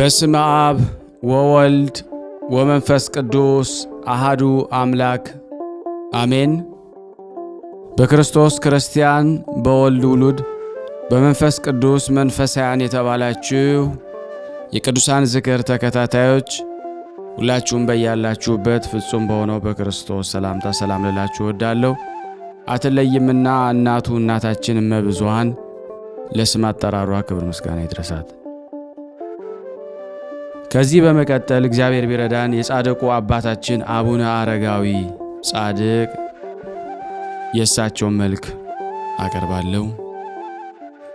በስመ አብ ወወልድ ወመንፈስ ቅዱስ አሃዱ አምላክ አሜን። በክርስቶስ ክርስቲያን በወልድ ውሉድ በመንፈስ ቅዱስ መንፈሳውያን የተባላችሁ የቅዱሳን ዝክር ተከታታዮች ሁላችሁም በያላችሁበት ፍጹም በሆነው በክርስቶስ ሰላምታ ሰላም ልላችሁ እወዳለሁ። አትለይምና እናቱ እናታችን እመብዙኃን ለስም አጠራሯ ክብር ምስጋና ይድረሳት። ከዚህ በመቀጠል እግዚአብሔር ቢረዳን የጻድቁ አባታችን አቡነ አረጋዊ ጻድቅ የእሳቸውን መልክ አቀርባለሁ።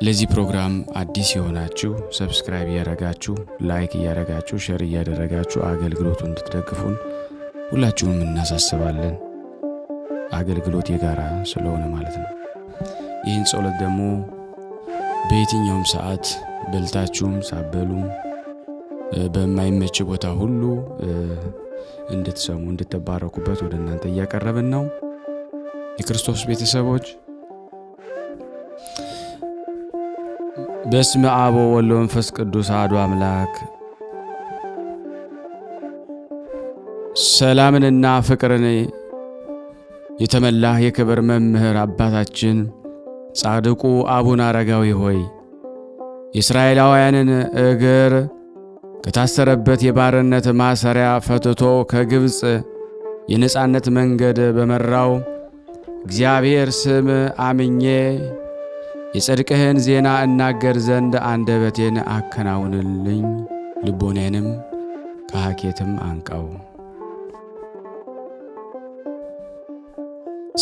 ለዚህ ፕሮግራም አዲስ የሆናችሁ ሰብስክራይብ እያደረጋችሁ ላይክ እያደረጋችሁ ሼር እያደረጋችሁ አገልግሎቱን እንድትደግፉን ሁላችሁንም እናሳስባለን። አገልግሎት የጋራ ስለሆነ ማለት ነው። ይህን ጸሎት ደግሞ በየትኛውም ሰዓት በልታችሁም ሳበሉም በማይመች ቦታ ሁሉ እንድትሰሙ እንድትባረኩበት ወደ እናንተ እያቀረብን ነው። የክርስቶስ ቤተሰቦች በስመ አብ ወወልድ ወመንፈስ ቅዱስ አሐዱ አምላክ ሰላምንና ፍቅርን የተመላህ የክብር መምህር አባታችን ጻድቁ አቡነ አረጋዊ ሆይ የእስራኤላውያንን እግር ከታሰረበት የባርነት ማሰሪያ ፈትቶ ከግብፅ የነጻነት መንገድ በመራው እግዚአብሔር ስም አምኜ የጽድቅህን ዜና እናገር ዘንድ አንደበቴን አከናውንልኝ፣ ልቦኔንም ከሐኬትም አንቀው።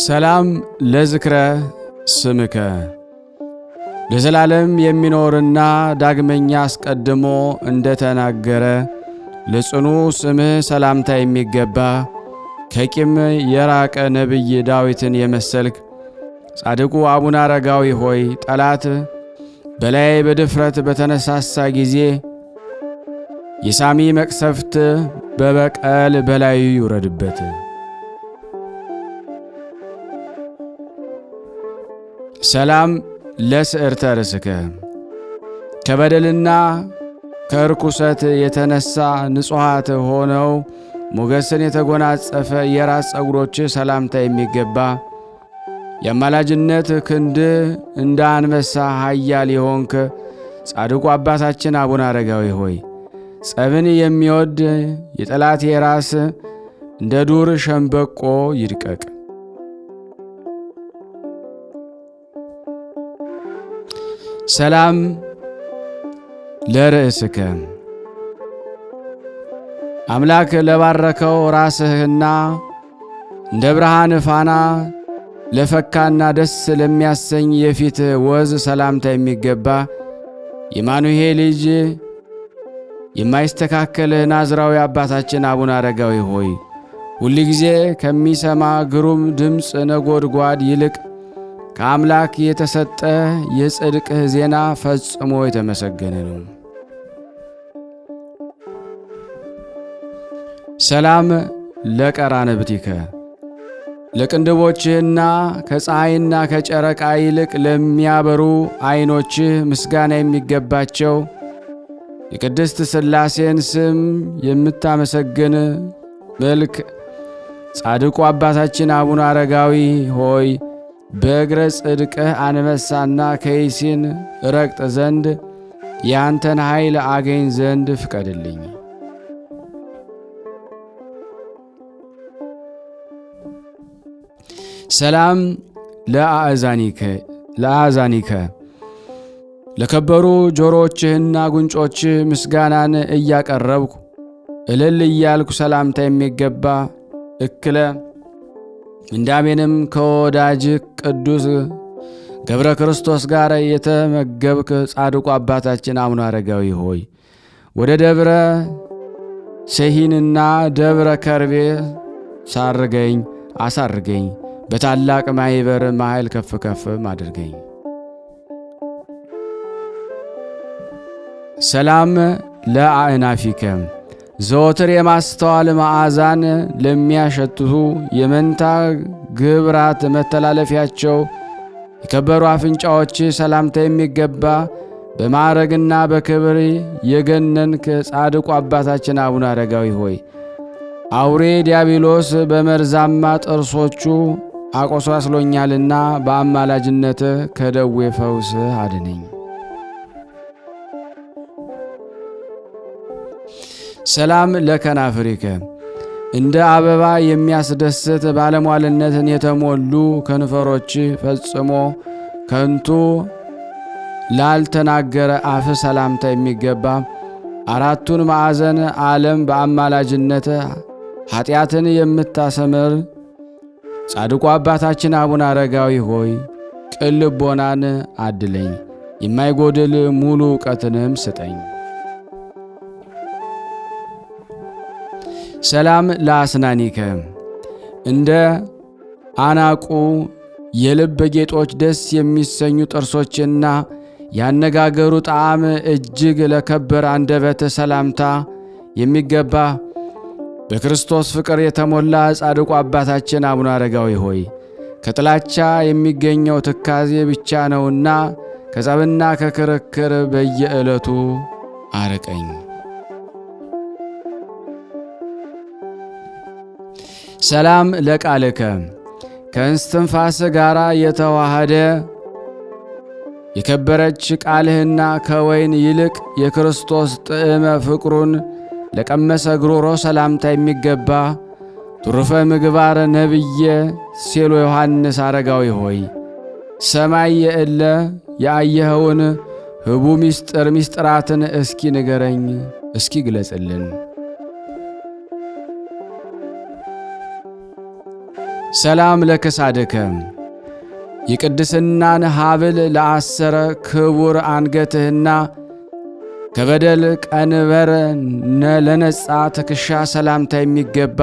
ሰላም ለዝክረ ስምከ ለዘላለም የሚኖርና ዳግመኛ አስቀድሞ እንደተናገረ ለጽኑ ስምህ ሰላምታ የሚገባ ከቂም የራቀ ነቢይ ዳዊትን የመሰልክ ጻድቁ አቡነ አረጋዊ ሆይ ጠላት በላይ በድፍረት በተነሳሳ ጊዜ የሳሚ መቅሰፍት በበቀል በላዩ ይውረድበት። ሰላም ለስዕርተ ርእስከ ከበደልና ከርኩሰት የተነሳ ንጹሐት ሆነው ሞገስን የተጎናጸፈ የራስ ጸጉሮች ሰላምታ የሚገባ የአማላጅነት ክንድ እንደ አንበሳ ኃያል የሆንክ ጻድቁ አባታችን አቡነ አረጋዊ ሆይ ጸብን የሚወድ የጠላት የራስ እንደ ዱር ሸምበቆ ይድቀቅ። ሰላም ለርእስከ አምላክ ለባረከው ራስህና እንደ ብርሃን ፋና ለፈካና ደስ ለሚያሰኝ የፊት ወዝ ሰላምታ የሚገባ የማኑሄ ልጅ የማይስተካከል ናዝራዊ አባታችን አቡነ አረጋዊ ሆይ ሁል ጊዜ ከሚሰማ ግሩም ድምፅ ነጎድጓድ ይልቅ ከአምላክ የተሰጠ የጽድቅህ ዜና ፈጽሞ የተመሰገነ ነው። ሰላም ለቀራንብቲከ ለቅንድቦችህና ከፀሐይና ከጨረቃ ይልቅ ለሚያበሩ ዐይኖችህ ምስጋና የሚገባቸው የቅድስት ሥላሴን ስም የምታመሰግን መልክ ጻድቁ አባታችን አቡነ አረጋዊ ሆይ በእግረ ጽድቅህ አንበሳና ከይሲን ረግጥ ዘንድ ያንተን ኃይል አገኝ ዘንድ ፍቀድልኝ። ሰላም ለአእዛኒከ ለከበሩ ጆሮችህና ጉንጮችህ ምስጋናን እያቀረብኩ እልል እያልኩ ሰላምታ የሚገባ እክለ ምንዳቤንም ከወዳጅ ቅዱስ ገብረ ክርስቶስ ጋር የተመገብክ ጻድቁ አባታችን አቡነ አረጋዊ ሆይ ወደ ደብረ ሰሂንና ደብረ ከርቤ አሳርገኝ፣ በታላቅ ማኅበር መሃል ከፍ ከፍም አድርገኝ። ሰላም ለአእናፊከ ዘወትር የማስተዋል መዓዛን ለሚያሸትቱ የመንታ ግብራት መተላለፊያቸው የከበሩ አፍንጫዎች ሰላምታ የሚገባ በማዕረግና በክብር የገነንክ ጻድቁ አባታችን አቡነ አረጋዊ ሆይ አውሬ ዲያብሎስ በመርዛማ ጥርሶቹ አቆስሎኛልና በአማላጅነት ከደዌ ፈውስ አድነኝ። ሰላም ለከናፍሪከ እንደ አበባ የሚያስደስት ባለሟልነትን የተሞሉ ከንፈሮች ፈጽሞ ከንቱ ላልተናገረ አፍ ሰላምታ የሚገባ አራቱን ማዕዘን ዓለም በአማላጅነት ኃጢአትን የምታሰምር ጻድቁ አባታችን አቡነ አረጋዊ ሆይ ቅን ልቦናን አድለኝ፣ የማይጎድል ሙሉ ዕውቀትንም ስጠኝ። ሰላም ለአስናኒከ እንደ አናቁ የልብ ጌጦች ደስ የሚሰኙ ጥርሶችና ያነጋገሩ ጣዕም እጅግ ለከበረ አንደበት ሰላምታ የሚገባ በክርስቶስ ፍቅር የተሞላ ጻድቁ አባታችን አቡነ አረጋዊ ሆይ ከጥላቻ የሚገኘው ትካዜ ብቻ ነውና ከጸብና ከክርክር በየዕለቱ አርቀኝ። ሰላም ለቃልከ ከእስትንፋስ ጋር የተዋሃደ የከበረች ቃልህና ከወይን ይልቅ የክርስቶስ ጥዕመ ፍቅሩን ለቀመሰ ጉሮሮ ሰላምታ የሚገባ ትሩፈ ምግባር ነቢየ ሴሎ ዮሐንስ አረጋዊ ሆይ ሰማይ የእለ ያየኸውን ህቡ ምስጢራትን እስኪ ንገረኝ፣ እስኪ ግለጽልን። ሰላም ለከሳደከ የቅድስናን ሀብል ለአሰረ ክቡር አንገትህና ከበደል ቀንበር ለነጻ ትከሻ ሰላምታ የሚገባ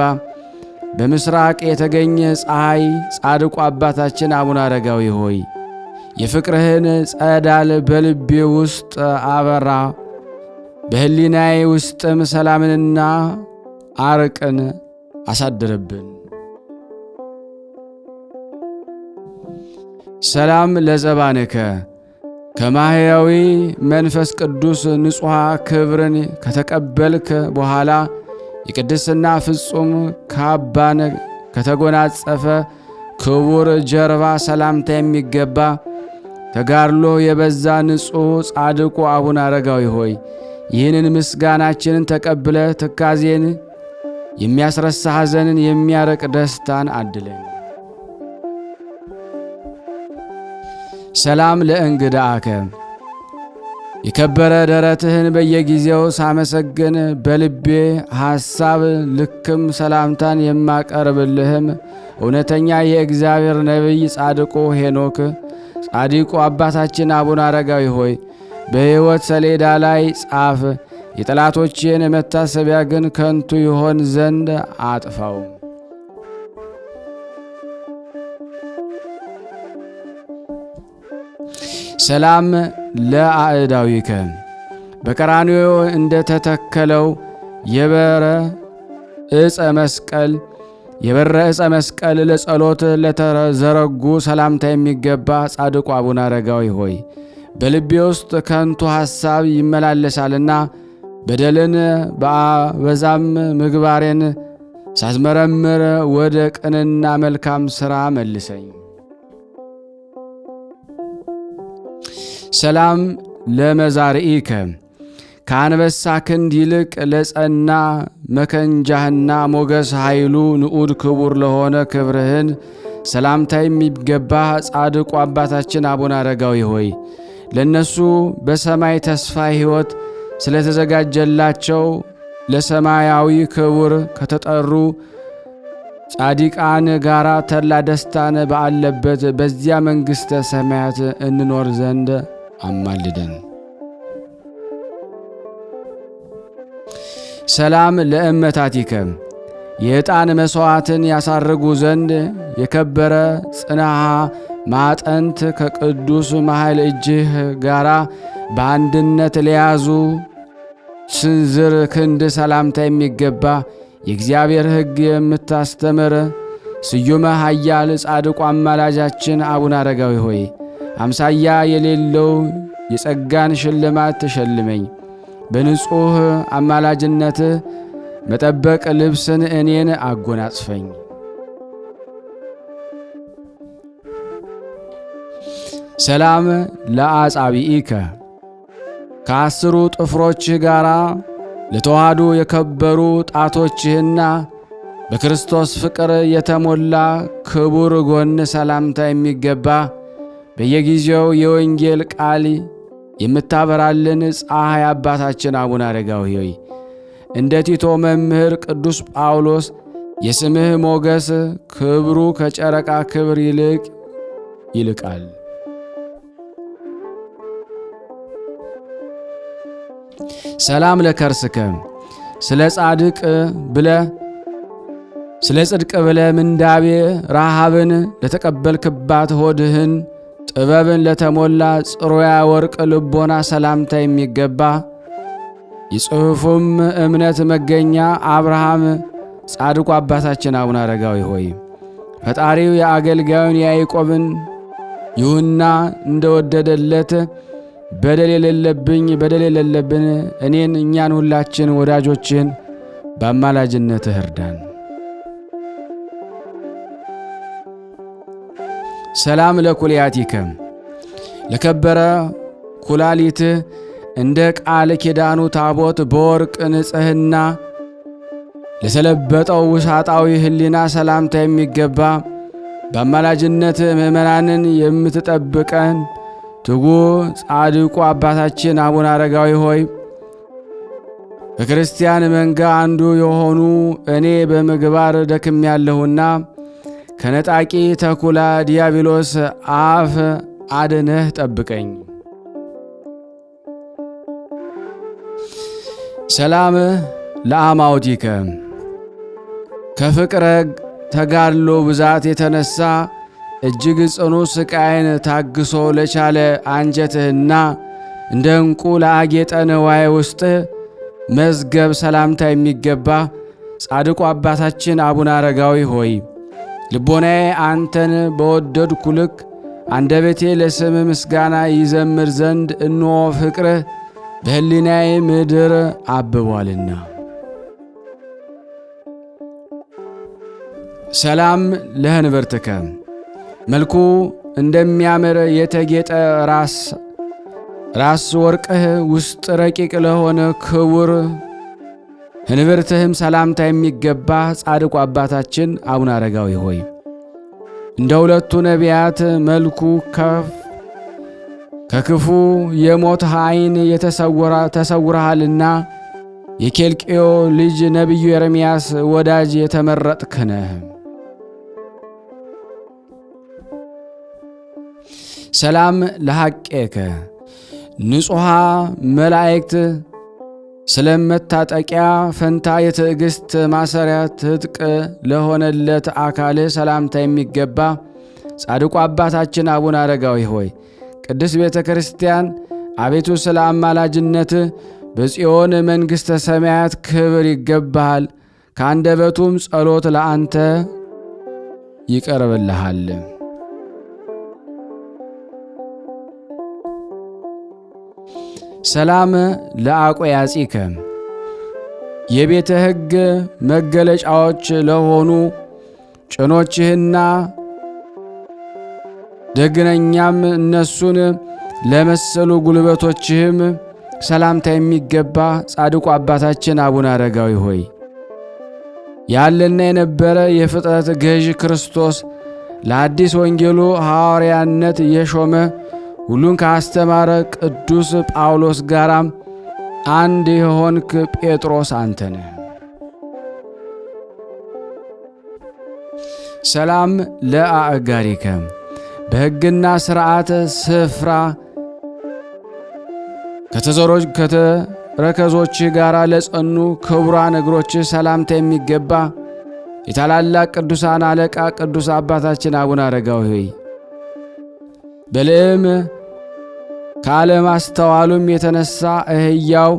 በምስራቅ የተገኘ ፀሐይ ጻድቁ አባታችን አቡነ አረጋዊ ሆይ የፍቅርህን ጸዳል በልቤ ውስጥ አበራ፣ በህሊናዬ ውስጥም ሰላምንና አርቅን አሳድርብን። ሰላም ለዘባንከ ከማህያዊ መንፈስ ቅዱስ ንጹሐ ክብርን ከተቀበልክ በኋላ የቅድስና ፍጹም ካባን ከተጎናጸፈ ክቡር ጀርባ ሰላምታ የሚገባ ተጋድሎ የበዛ ንጹሕ ጻድቁ አቡነ አረጋዊ ሆይ ይህንን ምስጋናችንን ተቀብለ ትካዜን የሚያስረሳ ሐዘንን የሚያረቅ ደስታን አድለን። ሰላም ለእንግዳአከ የከበረ ደረትህን በየጊዜው ሳመሰግን በልቤ ሐሳብ ልክም ሰላምታን የማቀርብልህም እውነተኛ የእግዚአብሔር ነቢይ ጻድቁ ሄኖክ ጻድቁ አባታችን አቡነ አረጋዊ ሆይ በሕይወት ሰሌዳ ላይ ጻፍ፣ የጠላቶቼን መታሰቢያ ግን ከንቱ ይሆን ዘንድ አጥፋው። ሰላም ለአዕዳዊከ በቀራንዮ እንደ ተተከለው የበረ ዕፀ መስቀል ለጸሎት ለተዘረጉ ሰላምታ የሚገባ ጻድቁ አቡነ አረጋዊ ሆይ በልቤ ውስጥ ከንቱ ሐሳብ ይመላለሳልና በደልን በአበዛም ምግባሬን ሳስመረምር ወደ ቅንና መልካም ሥራ መልሰኝ። ሰላም ለመዛርኢከ ከአንበሳ ክንድ ይልቅ ለጸና መከንጃህና ሞገስ ኃይሉ ንዑድ ክቡር ለሆነ ክብርህን ሰላምታ የሚገባ ጻድቁ አባታችን አቡነ አረጋዊ ሆይ ለነሱ በሰማይ ተስፋ ሕይወት ስለተዘጋጀላቸው ለሰማያዊ ክቡር ከተጠሩ ጻድቃን ጋራ ተድላ ደስታን ባለበት በዚያ መንግሥተ ሰማያት እንኖር ዘንድ አማልደን። ሰላም ለእመታቲከ የዕጣን መሥዋዕትን ያሳርጉ ዘንድ የከበረ ጽንሐ ማጠንት ከቅዱስ መሃል እጅህ ጋራ በአንድነት ለያዙ ስንዝር ክንድ ሰላምታ የሚገባ የእግዚአብሔር ሕግ የምታስተምር ስዩመ ኃያል ጻድቁ አማላጃችን አቡነ አረጋዊ ሆይ አምሳያ የሌለው የጸጋን ሽልማት ትሸልመኝ። በንጹሕ አማላጅነትህ መጠበቅ ልብስን እኔን አጎናጽፈኝ። ሰላም ለአጻብኢከ ከአስሩ ጥፍሮችህ ጋር ለተዋሃዱ የከበሩ ጣቶችህና በክርስቶስ ፍቅር የተሞላ ክቡር ጎን ሰላምታ የሚገባ በየጊዜው የወንጌል ቃል የምታበራልን ፀሐይ አባታችን አቡነ አረጋዊ ሆይ እንደ ቲቶ መምህር ቅዱስ ጳውሎስ የስምህ ሞገስ ክብሩ ከጨረቃ ክብር ይልቃል። ሰላም ለከርስከ ስለ ጽድቅ ብለ ምንዳቤ ረሃብን ለተቀበልክባት ሆድህን ጥበብን ለተሞላ ጽሩያ ወርቅ ልቦና ሰላምታ የሚገባ የጽሑፉም እምነት መገኛ አብርሃም ጻድቁ አባታችን አቡነ አረጋዊ ሆይ ፈጣሪው የአገልጋዩን የያዕቆብን ይሁንና እንደወደደለት በደል የሌለብን እኛን ሁላችን ወዳጆችን በአማላጅነትህ እርዳን። ሰላም ለኩልያቲከ ለከበረ ኩላሊትህ እንደ ቃል ኪዳኑ ታቦት በወርቅ ንጽሕና ለተለበጠው ውሳጣዊ ሕሊና ሰላምታ የሚገባ በአማላጅነት ምእመናንን የምትጠብቀን ትጉህ ጻድቁ አባታችን አቡነ አረጋዊ ሆይ በክርስቲያን መንጋ አንዱ የሆኑ እኔ በምግባር ደክሜያለሁና ከነጣቂ ተኩላ ዲያብሎስ አፍ አድነህ ጠብቀኝ። ሰላም ለአማውቲከ ከፍቅረ ተጋድሎ ብዛት የተነሳ እጅግ ጽኑ ስቃይን ታግሶ ለቻለ አንጀትህና እንደ ዕንቁ ለአጌጠ ንዋይ ውስጥ መዝገብ ሰላምታ የሚገባ ጻድቁ አባታችን አቡነ አረጋዊ ሆይ ልቦናዬ አንተን በወደድኩ ልክ አንደበቴ ለስም ምስጋና ይዘምር ዘንድ እንሆ ፍቅርህ በሕሊናዬ ምድር አብቧልና። ሰላም ለህንብርትከ መልኩ እንደሚያምር የተጌጠ ራስ ወርቅህ ውስጥ ረቂቅ ለሆነ ክቡር ህንብርትህም ሰላምታ የሚገባ ጻድቁ አባታችን አቡነ አረጋዊ ሆይ እንደ ሁለቱ ነቢያት መልኩ ከክፉ የሞት ዓይን ተሰውረሃልና የኬልቅዮ ልጅ ነቢዩ ኤርምያስ ወዳጅ የተመረጥክ ነህ። ሰላም ለሐቄከ ንጹሐ መላእክት ስለመታጠቂያ ፈንታ የትዕግሥት ማሰሪያ ትጥቅ ለሆነለት አካል ሰላምታ የሚገባ ጻድቁ አባታችን አቡነ አረጋዊ ሆይ ቅድስት ቤተ ክርስቲያን አቤቱ ስለ አማላጅነት በጽዮን መንግሥተ ሰማያት ክብር ይገባሃል። ከአንደበቱም ጸሎት ለአንተ ይቀርብልሃል። ሰላም ለአቆያጺከ የቤተ ሕግ መገለጫዎች ለሆኑ ጭኖችህና ደግነኛም እነሱን ለመሰሉ ጉልበቶችህም ሰላምታ የሚገባ ጻድቁ አባታችን አቡነ አረጋዊ ሆይ ያለና የነበረ የፍጥረት ገዥ ክርስቶስ ለአዲስ ወንጌሉ ሐዋርያነት የሾመ ሁሉን ካስተማረ ቅዱስ ጳውሎስ ጋራም አንድ የሆንክ ጴጥሮስ አንተ ነህ። ሰላም ለአእጋሪከ በሕግና ሥርዓት ስፍራ ከተረከዞች ጋር ለጸኑ ክቡራን እግሮች ሰላምታ የሚገባ የታላላቅ ቅዱሳን አለቃ ቅዱስ አባታችን አቡነ አረጋዊ ሆይ በልዕም ካለማስተዋሉም የተነሳ አህያው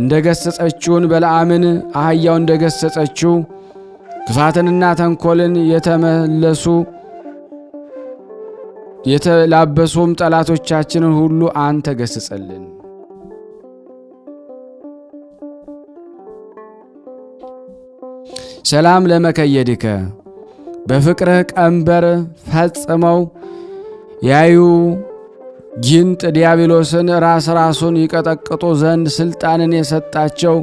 እንደገሰጸችውን በለዓምን አህያው እንደገሰጸችው ክፋትንና ተንኮልን የተመለሱ የተላበሱም ጠላቶቻችንን ሁሉ አንተ ገስጸልን። ሰላም ለመከየድከ በፍቅርህ ቀንበር ፈጽመው ያዩ ጊንጥ ዲያብሎስን ራሱን ይቀጠቅጡ ዘንድ ስልጣንን የሰጣቸው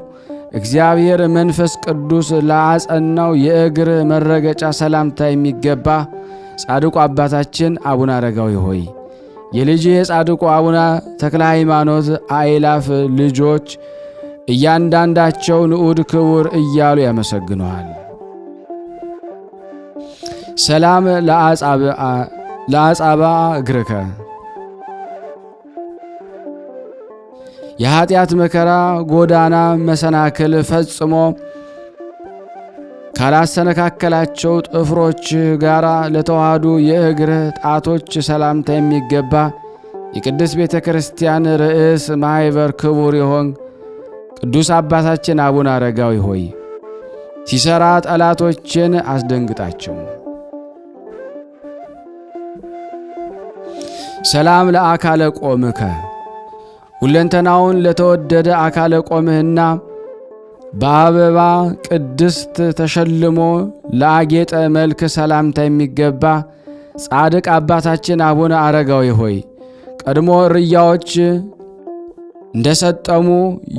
እግዚአብሔር መንፈስ ቅዱስ ለአጸናው የእግር መረገጫ ሰላምታ የሚገባ ጻድቁ አባታችን አቡነ አረጋዊ ሆይ የልጅ የጻድቁ አቡነ ተክለ ሃይማኖት አእላፍ ልጆች እያንዳንዳቸው ንዑድ ክቡር እያሉ ያመሰግነዋል። ሰላም ለአጻባ እግርከ የኃጢአት መከራ ጎዳና መሰናክል ፈጽሞ ካላሰነካከላቸው ጥፍሮች ጋር ለተዋሃዱ የእግር ጣቶች ሰላምታ የሚገባ የቅድስት ቤተ ክርስቲያን ርዕስ ማኅበር ክቡር የሆን ቅዱስ አባታችን አቡነ አረጋዊ ሆይ ሲሰራ ጠላቶችን አስደንግጣቸው። ሰላም ለአካለ ቆምከ ሁለንተናውን ለተወደደ አካለ ቆምህና በአበባ ቅድስት ተሸልሞ ለአጌጠ መልክ ሰላምታ የሚገባ ጻድቅ አባታችን አቡነ አረጋዊ ሆይ ቀድሞ እርያዎች እንደሰጠሙ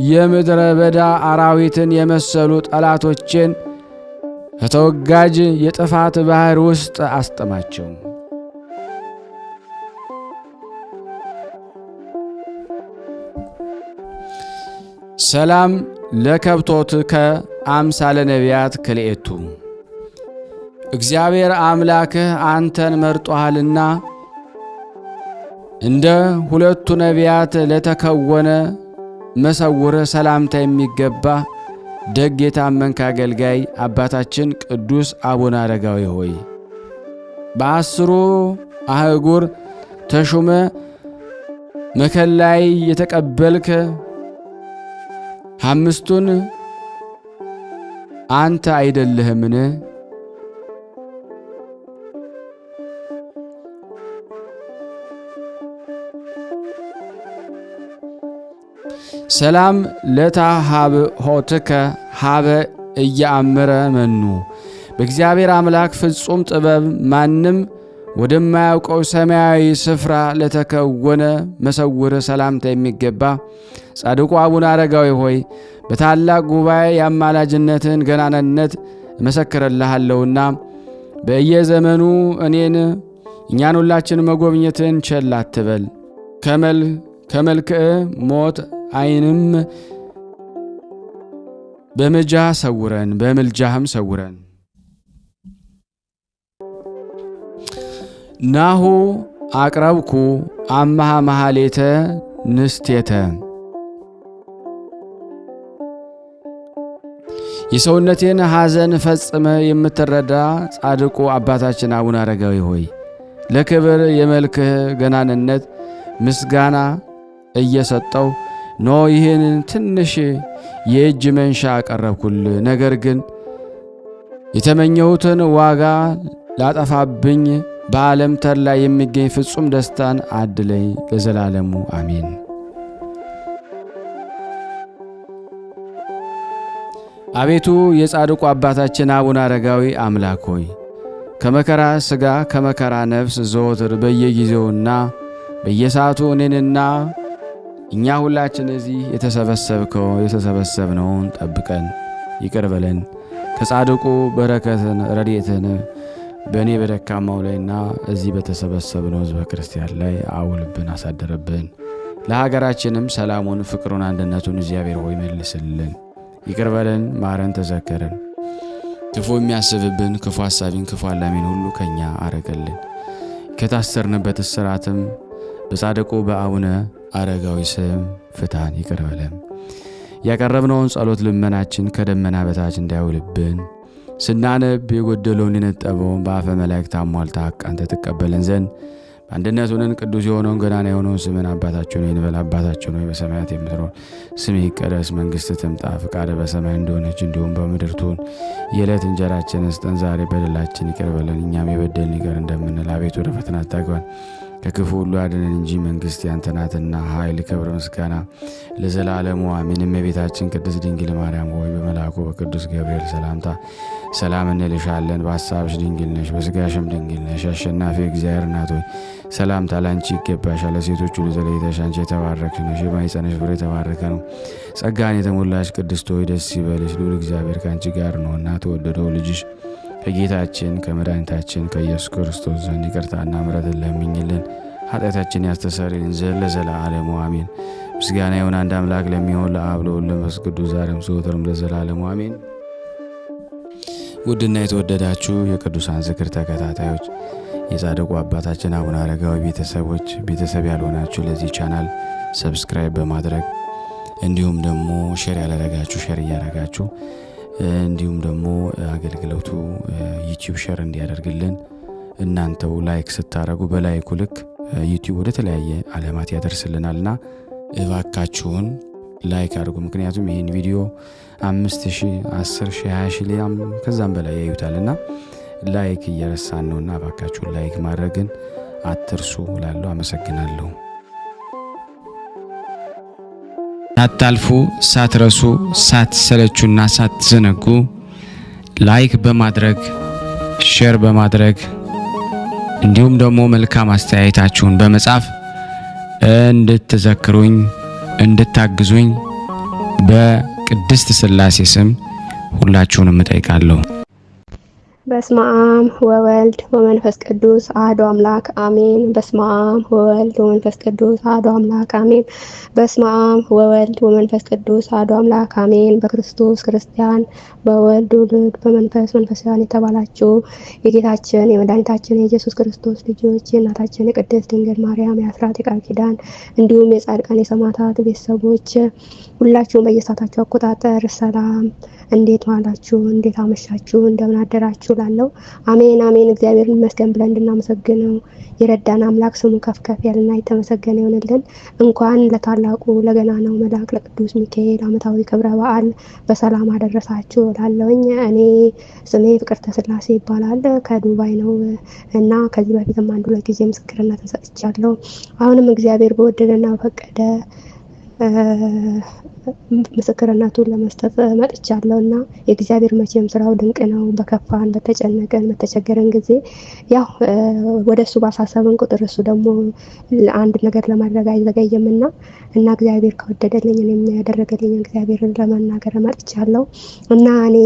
የምድረ በዳ አራዊትን የመሰሉ ጠላቶችን ከተወጋጅ የጥፋት ባህር ውስጥ አስጥማቸው። ሰላም ለከብቶትከ አምሳለ ነቢያት ክልኤቱ እግዚአብሔር አምላክህ አንተን መርጦሃልና እንደ ሁለቱ ነቢያት ለተከወነ መሰውር ሰላምታ የሚገባ ደግ የታመንክ አገልጋይ አባታችን ቅዱስ አቡነ አረጋዊ ሆይ በአስሩ አህጉር ተሹመ መከላይ የተቀበልክ አምስቱን አንተ አይደለህምን? ሰላም ለታሃብሖትከ ሀበ እያአምረ መኑ በእግዚአብሔር አምላክ ፍጹም ጥበብ ማንም ወደማያውቀው ሰማያዊ ስፍራ ለተከወነ መሰውር ሰላምታ የሚገባ ጻድቁ አቡነ አረጋዊ ሆይ በታላቅ ጉባኤ የአማላጅነትን ገናንነት እመሰክርልሃለሁና በየዘመኑ እኛን ሁላችን መጎብኘትን ቸል አትበል። ከመልክዕ ሞት ዓይንም በምልጃህም ሰውረን። ናሁ አቅረብኩ አምሃ መሃሌተ ንስቴተ የሰውነቴን ሐዘን ፈጽመ የምትረዳ ጻድቁ አባታችን አቡነ አረጋዊ ሆይ ለክብር የመልክህ ገናንነት ምስጋና እየሰጠው ይህን ትንሽ የእጅ መንሻ አቀረብኩል። ነገር ግን የተመኘሁትን ዋጋ ላጠፋብኝ በዓለም ተድላ የሚገኝ ፍጹም ደስታን አድለኝ ለዘላለሙ አሜን። አቤቱ የጻድቁ አባታችን አቡነ አረጋዊ አምላክ ሆይ ከመከራ ሥጋ ከመከራ ነፍስ ዘወትር በየጊዜውና በየሰዓቱ እኔንና እኛ ሁላችን እዚህ የተሰበሰብነውን ጠብቀን ይቅር በለን። ከጻድቁ በረከትን ረድኤትን በእኔ በደካማው ላይና እዚህ በተሰበሰብነው ሕዝበ ክርስቲያን ላይ አውልብን፣ አሳደረብን። ለሀገራችንም ሰላሙን፣ ፍቅሩን፣ አንድነቱን እግዚአብሔር ሆይ መልስልን። ይቅር በለን፣ ማረን፣ ተዘከረን። ክፉ የሚያስብብን ክፉ ሐሳቢን ክፉ አላሚን ሁሉ ከኛ አረገልን። ከታሰርንበት እስራትም በጻድቁ በአቡነ አረጋዊ ስም ፍታን፣ ይቅር በለን። ያቀረብነውን ጸሎት ልመናችን ከደመና በታች እንዳይውልብን ስናነብ የጎደለውን የነጠበውን በአፈ መላእክት አሟልታ አንተ ትቀበለን ዘንድ በአንድነቱንን ቅዱስ የሆነውን ገናና የሆነውን ስምን አባታችን ሆይ እንበል። አባታችን ሆይ በሰማያት የምትኖር ስምህ ይቀደስ፣ መንግሥትህ ትምጣ፣ ፈቃድህ በሰማይ እንደሆነች እንዲሁም በምድር ትሁን። የዕለት እንጀራችንን ስጠን ዛሬ፣ በደላችን ይቅር በለን እኛም የበደልን ይቅር እንደምንል፣ አቤቱ ወደ ፈተና አታግባን ከክፉ ሁሉ አድነን እንጂ መንግስት ያንተ ናትና ኃይል፣ ክብር፣ ምስጋና ለዘላለሙ አሜን። እመቤታችን ቅድስት ድንግል ማርያም ሆይ በመልአኩ በቅዱስ ገብርኤል ሰላምታ ሰላም እንልሻለን። በሐሳብሽ ድንግል ነሽ፣ በሥጋሽም ድንግል ነሽ። አሸናፊ እግዚአብሔር እናት ሆይ ሰላምታ ላንቺ ይገባሻል። ለሴቶች ሁሉ ተለይተሽ አንቺ የተባረክሽ ነሽ፣ የማኅፀንሽ ፍሬ የተባረከ ነው። ጸጋን የተሞላሽ ቅድስት ሆይ ደስ ይበልሽ፣ ልዑል እግዚአብሔር ከአንቺ ጋር ነውና ተወደደው ልጅሽ ከጌታችን ከመድኃኒታችን ከኢየሱስ ክርስቶስ ዘንድ ይቅርታና ምሕረትን ለምኝልን ኃጢአታችን ያስተሰርይልን ዘንድ ለዘላለሙ አሜን። ምስጋና ይሁን አንድ አምላክ ለሚሆን ለአብ ለወልድ ለመንፈስ ቅዱስ ዛሬም ዘወትርም ለዘላለሙ አሜን። ውድና የተወደዳችሁ የቅዱሳን ዝክር ተከታታዮች የጻድቁ አባታችን አቡነ አረጋዊ ቤተሰቦች፣ ቤተሰብ ያልሆናችሁ ለዚህ ቻናል ሰብስክራይብ በማድረግ እንዲሁም ደግሞ ሼር ያላረጋችሁ ሼር እያረጋችሁ እንዲሁም ደግሞ አገልግሎቱ ዩቲዩብ ሼር እንዲያደርግልን እናንተው ላይክ ስታረጉ በላይኩ ልክ ዩቲዩብ ወደ ተለያየ ዓለማት ያደርስልናልና እባካችሁን ላይክ አድርጉ። ምክንያቱም ይህን ቪዲዮ 5000፣ 10,000፣ 20,000 ሊያም ከዛም በላይ ያዩታልና ላይክ እየረሳን ነውና እባካችሁን ላይክ ማድረግን አትርሱ እላለሁ። አመሰግናለሁ። ሳታልፉ ሳትረሱ ሳትሰለቹና ሳትዘነጉ ላይክ በማድረግ ሼር በማድረግ እንዲሁም ደግሞ መልካም አስተያየታችሁን በመጻፍ እንድትዘክሩኝ እንድታግዙኝ በቅድስት ሥላሴ ስም ሁላችሁንም እጠይቃለሁ። በስመ አብ ወወልድ ወመንፈስ ቅዱስ አሐዱ አምላክ አሜን። በስመ አብ ወወልድ ወመንፈስ ቅዱስ አሐዱ አምላክ አሜን። በስመ አብ ወወልድ ወመንፈስ ቅዱስ አሐዱ አምላክ አሜን። በክርስቶስ ክርስቲያን በወልድ ውሉድ በመንፈስ መንፈሳውያን የተባላችሁ የጌታችን የመድኃኒታችን የኢየሱስ ክርስቶስ ልጆች የእናታችን የቅድስት ድንግል ማርያም የአስራት የቃል ኪዳን እንዲሁም የጻድቃን የሰማዕታት ቤተሰቦች ሁላችሁም በየሰዓታችሁ አቆጣጠር ሰላም እንዴት ዋላችሁ? እንዴት አመሻችሁ? እንደምን አደራችሁ? ላለው አሜን አሜን። እግዚአብሔር ይመስገን ብለን እንድናመሰግነው የረዳን አምላክ ስሙ ከፍ ከፍ ያለና የተመሰገነ ይሁንልን። እንኳን ለታላቁ ለገናናው መልአክ ለቅዱስ ሚካኤል ዓመታዊ ክብረ በዓል በሰላም አደረሳችሁ ላለውኝ። እኔ ስሜ ፍቅርተ ሥላሴ ይባላል። ከዱባይ ነው እና ከዚህ በፊትም አንድ ሁለት ጊዜ ምስክርነትን ሰጥቻለሁ። አሁንም እግዚአብሔር በወደደና በፈቀደ ምስክርነቱን ለመስጠት መጥቻለሁ እና የእግዚአብሔር መቼም ስራው ድንቅ ነው። በከፋን በተጨነቀን በተቸገረን ጊዜ ያው ወደሱ ባሳሰብን ቁጥር እሱ ደግሞ አንድ ነገር ለማድረግ አይዘገይምና እና እግዚአብሔር ከወደደልኝ እኔም ያደረገልኝ እግዚአብሔርን ለመናገር መጥቻለሁ እና እኔ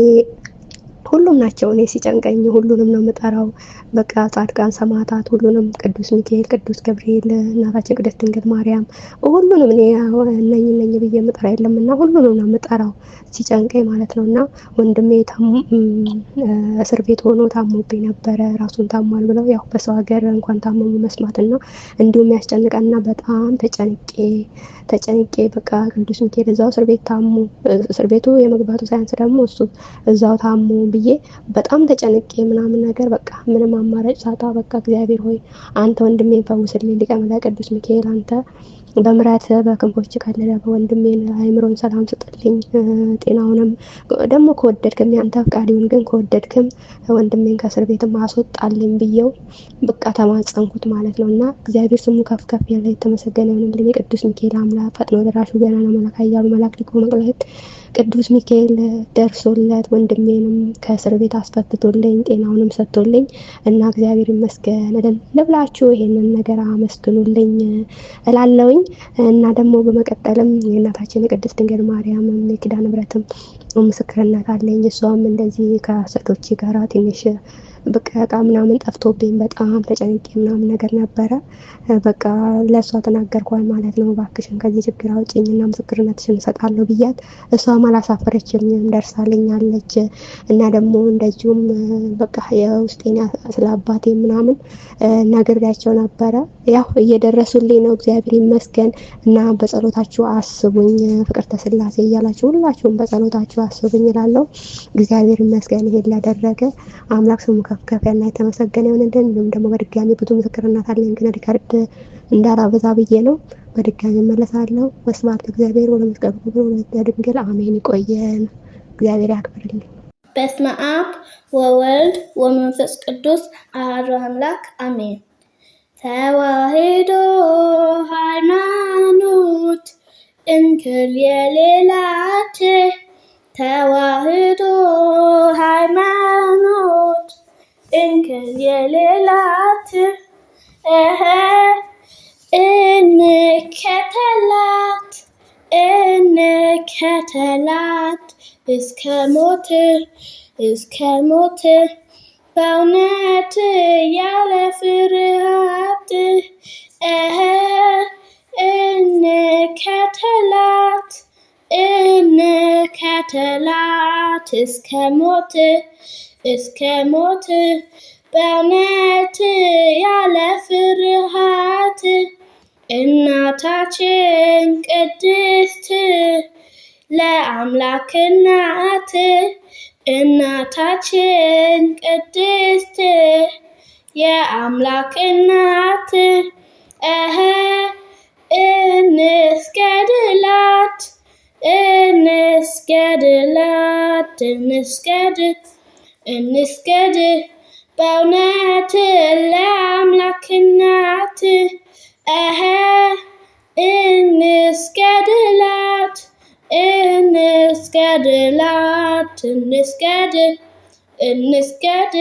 ሁሉም ናቸው። እኔ ሲጨንቀኝ ሁሉንም ነው የምጠራው። በቃ ጻድቃን ሰማዕታት ሁሉንም፣ ቅዱስ ሚካኤል፣ ቅዱስ ገብርኤል፣ እናታችን ቅድስት ድንግል ማርያም ሁሉንም እኔ እነኝ ብዬ የምጠራ የለምና ሁሉንም ነው የምጠራው ሲጨንቀኝ ማለት ነውና ወንድሜ እስር ቤት ሆኖ ታሞብኝ ነበረ። ራሱን ታሟል ብለው ያው በሰው ሀገር እንኳን ታመሙ መስማትና እንዲሁም ያስጨንቀና በጣም ተጨንቄ በቃ ቅዱስ ሚካኤል እዛው እስር ቤት ታሞ እስር ቤቱ የመግባቱ ሳይንስ ደግሞ እሱ እዛው ታሞ ብዬ በጣም ተጨንቄ ምናምን ነገር በቃ ምንም አማራጭ ሳጣ በቃ እግዚአብሔር ሆይ አንተ ወንድሜን ፈውስልኝ፣ ሊቀ መላእክት ቅዱስ ሚካኤል አንተ በምሕረት በክንፎች ከለለ በወንድሜን አይምሮን ሰላም ስጥልኝ፣ ጤናውንም ደግሞ ከወደድክም ያንተ ፈቃድ ይሁን፣ ግን ከወደድክም ወንድሜን ከእስር ቤትም አስወጣልኝ ብዬው በቃ ተማጸንኩት ማለት ነውና እግዚአብሔር ስሙ ከፍ ከፍ ያለ የተመሰገነ ይሁንልኝ። ቅዱስ ሚካኤል አምላክ ፈጥኖ ደራሹ ገናና መልአክ ኃያሉ መልአክ ሊቀ መላእክት ቅዱስ ሚካኤል ደርሶለት ወንድሜንም ከእስር ቤት አስፈትቶልኝ ጤናውንም ሰጥቶልኝ እና እግዚአብሔር ይመስገን ለብላችሁ ይሄንን ነገር አመስግኑልኝ እላለሁኝ። እና ደግሞ በመቀጠልም የእናታችን የቅድስት ድንግል ማርያም የኪዳነ ምሕረትም ምስክርነት አለኝ። እሷም እንደዚህ ከሴቶች ጋራ ትንሽ በቃ ምናምን ጠፍቶብኝ በጣም ተጨንቄ ምናምን ነገር ነበረ። በቃ ለእሷ ተናገርኳል ማለት ነው። እባክሽን ከዚህ ችግር አውጪኝና ምስክርነትሽን እሰጣለሁ ብያት እሷም አላሳፈረችኝም፣ ደርሳልኛለች። እና ደግሞ እንደዚሁም በቃ የውስጤን ስለ አባቴ ምናምን ነግሬያቸው ነበረ። ያው እየደረሱልኝ ነው እግዚአብሔር ይመስገን። እና በጸሎታችሁ አስቡኝ ፍቅርተ ሥላሴ እያላችሁ ሁላችሁም በጸሎታችሁ አስቡኝ እላለሁ። እግዚአብሔር ይመስገን ይሄን ላደረገ አምላክ ስሙ ከፍ ከፍ ያለ የተመሰገነ ይሁንልን። እንዲሁም ደግሞ በድጋሚ ብዙ ምስክርነት አለኝ፣ ግን ሪካርድ እንዳላበዛ ብዬ ነው። በድጋሚ መለሳለሁ። ወስብሐት ለእግዚአብሔር ወለመስቀሉ ክቡር ወለድንግል አሜን። ይቆየን። እግዚአብሔር ያክብርልኝ። በስመ አብ ወወልድ ወመንፈስ ቅዱስ አሐዱ አምላክ አሜን። ተዋሕዶ ሃይማኖት እንክል የሌላት ተዋሕዶ ሃይማኖት እንክል የሌላት እንከተላት እስከ ሞት በእውነት ያለ ፍርሃት እንከተላት እስከ ሞት በእውነት ያለ ፍርሃት እናታችን ቅድስት ለአምላክ እናት እናታችን ቅድስት የአምላክ እናት እንስገድ በእውነት ለአምላክ እናት እንስገድ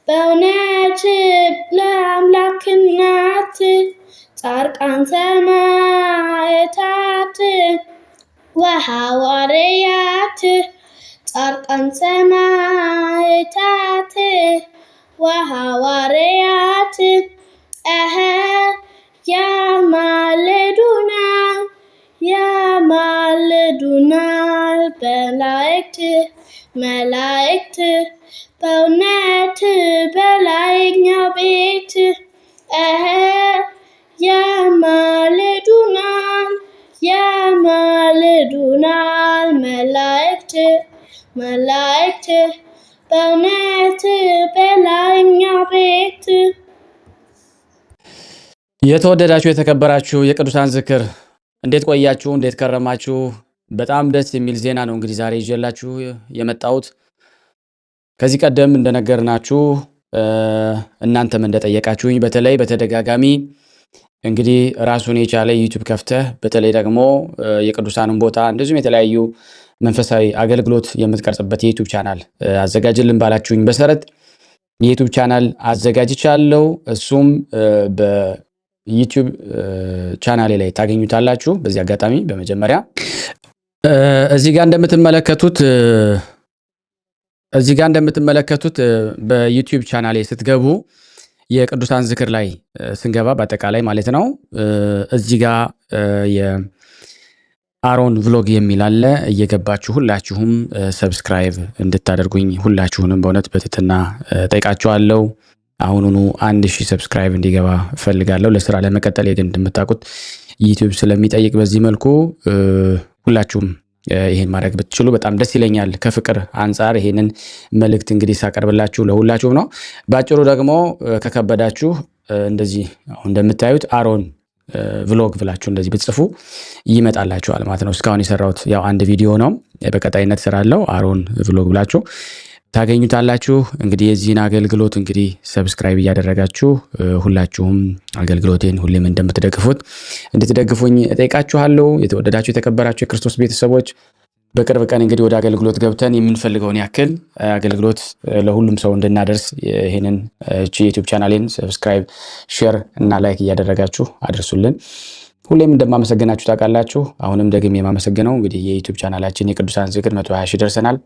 በእውነት ለአምላክ እናት ጻድቃን ሰማዕታት ወሐዋርያት ጻድቃን ሰማዕታት ወሐዋርያት ያማልዱናል መላእክት በእውነት በላይኛው ቤት ያማልዱናል መላእክት በእውነት በላይኛው ቤት። የተወደዳችሁ የተከበራችሁ የቅዱሳን ዝክር እንዴት ቆያችሁ? እንዴት ከረማችሁ? በጣም ደስ የሚል ዜና ነው እንግዲህ ዛሬ ይዤላችሁ የመጣሁት። ከዚህ ቀደም እንደነገርናችሁ እናንተም እንደጠየቃችሁኝ በተለይ በተደጋጋሚ እንግዲህ ራሱን የቻለ ዩቲዩብ ከፍተህ በተለይ ደግሞ የቅዱሳንን ቦታ እንደዚሁም የተለያዩ መንፈሳዊ አገልግሎት የምትቀርጽበት የዩቲዩብ ቻናል አዘጋጅልን ባላችሁኝ መሰረት የዩቲዩብ ቻናል አዘጋጅቻለሁ። እሱም በዩቲዩብ ቻናሌ ላይ ታገኙታላችሁ። በዚህ አጋጣሚ በመጀመሪያ እዚህ ጋር እንደምትመለከቱት በዩቲዩብ ቻናሌ ስትገቡ የቅዱሳን ዝክር ላይ ስንገባ በአጠቃላይ ማለት ነው እዚህ ጋር የአሮን ቭሎግ የሚል አለ። እየገባችሁ ሁላችሁም ሰብስክራይብ እንድታደርጉኝ ሁላችሁንም በእውነት በትህትና ጠይቃችኋለሁ። አሁኑኑ 1000 ሰብስክራይብ እንዲገባ እፈልጋለሁ። ለስራ ለመቀጠል የግድ እንደምታውቁት ዩቲዩብ ስለሚጠይቅ በዚህ መልኩ ሁላችሁም ይሄን ማድረግ ብትችሉ በጣም ደስ ይለኛል። ከፍቅር አንጻር ይሄንን መልእክት እንግዲህ ሳቀርብላችሁ ለሁላችሁም ነው። ባጭሩ ደግሞ ከከበዳችሁ እንደዚህ አሁን እንደምታዩት አሮን ቭሎግ ብላችሁ እንደዚህ ብትጽፉ ይመጣላችኋል ማለት ነው። እስካሁን የሰራሁት ያው አንድ ቪዲዮ ነው። በቀጣይነት እሰራለሁ። አሮን ቭሎግ ብላችሁ ታገኙታላችሁ። እንግዲህ የዚህን አገልግሎት እንግዲህ ሰብስክራይብ እያደረጋችሁ ሁላችሁም አገልግሎቴን ሁሌም እንደምትደግፉት እንድትደግፉኝ እጠይቃችኋለሁ። የተወደዳችሁ የተከበራችሁ የክርስቶስ ቤተሰቦች በቅርብ ቀን እንግዲህ ወደ አገልግሎት ገብተን የምንፈልገውን ያክል አገልግሎት ለሁሉም ሰው እንድናደርስ ይሄንን ዩቲዩብ ቻናሌን ሰብስክራይብ፣ ሼር እና ላይክ እያደረጋችሁ አድርሱልን። ሁሌም እንደማመሰግናችሁ ታውቃላችሁ። አሁንም ደግሜ የማመሰግነው እንግዲህ የዩቲዩብ ቻናላችን የቅዱሳን ዝክር 120 ሺህ ደርሰናል።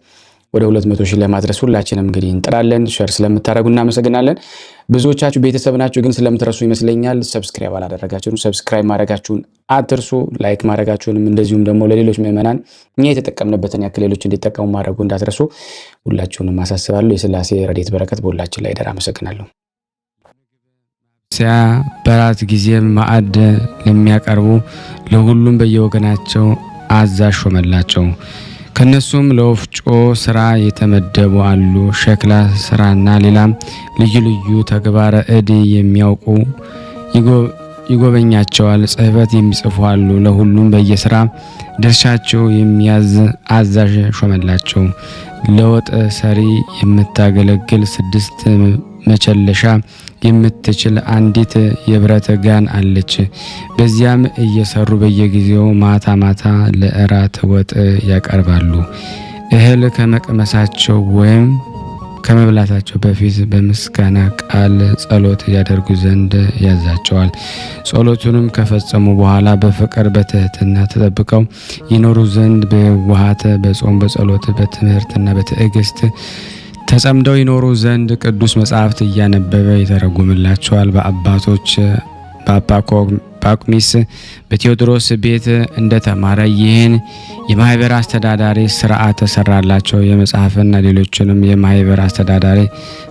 ወደ 200 ሺህ ለማድረስ ሁላችንም እንግዲህ እንጥራለን። ሼር ስለምታደርጉ እናመሰግናለን። ብዙዎቻችሁ ቤተሰብ ናችሁ ግን ስለምትረሱ ይመስለኛል ሰብስክራይብ አላደረጋችሁም። ሰብስክራይብ ማድረጋችሁን አትርሱ። ላይክ ማድረጋችሁንም እንደዚሁም ደግሞ ለሌሎች ምዕመናን እኛ የተጠቀምንበትን ያክል ሌሎች እንዲጠቀሙ ማድረጉ እንዳትረሱ ሁላችሁንም አሳስባለሁ። የሥላሴ ረድኤት በረከት በሁላችን ላይ ይደር። አመሰግናለሁ። በራት ጊዜም ማዕድ ለሚያቀርቡ ለሁሉም በየወገናቸው አዛዥ ሾመላቸው። ከነሱም ለወፍጮ ስራ የተመደቡ አሉ። ሸክላ ስራና ሌላም ልዩ ልዩ ተግባረ እድ የሚያውቁ ይጎበኛቸዋል። ጽሕፈት የሚጽፉ አሉ። ለሁሉም በየስራ ድርሻቸው የሚያዝ አዛዥ ሾመላቸው። ለወጥ ሰሪ የምታገለግል 6 መቸለሻ የምትችል አንዲት የብረት ጋን አለች። በዚያም እየሰሩ በየጊዜው ማታ ማታ ለእራት ወጥ ያቀርባሉ። እህል ከመቅመሳቸው ወይም ከመብላታቸው በፊት በምስጋና ቃል ጸሎት ያደርጉ ዘንድ ያዛቸዋል። ጸሎቱንም ከፈጸሙ በኋላ በፍቅር በትህትና ተጠብቀው ይኖሩ ዘንድ በዋሃተ በጾም በጸሎት በትምህርትና በትዕግስት ተጸምደው ይኖሩ ዘንድ ቅዱስ መጻሕፍት እያነበበ ይተረጉምላቸዋል። በአባቶች በአባ ጳኩሚስ በቴዎድሮስ ቤት እንደተማረ ይህን የማህበር አስተዳዳሪ ስርዓት ተሰራላቸው። የመጽሐፍና ሌሎችንም የማህበር አስተዳዳሪ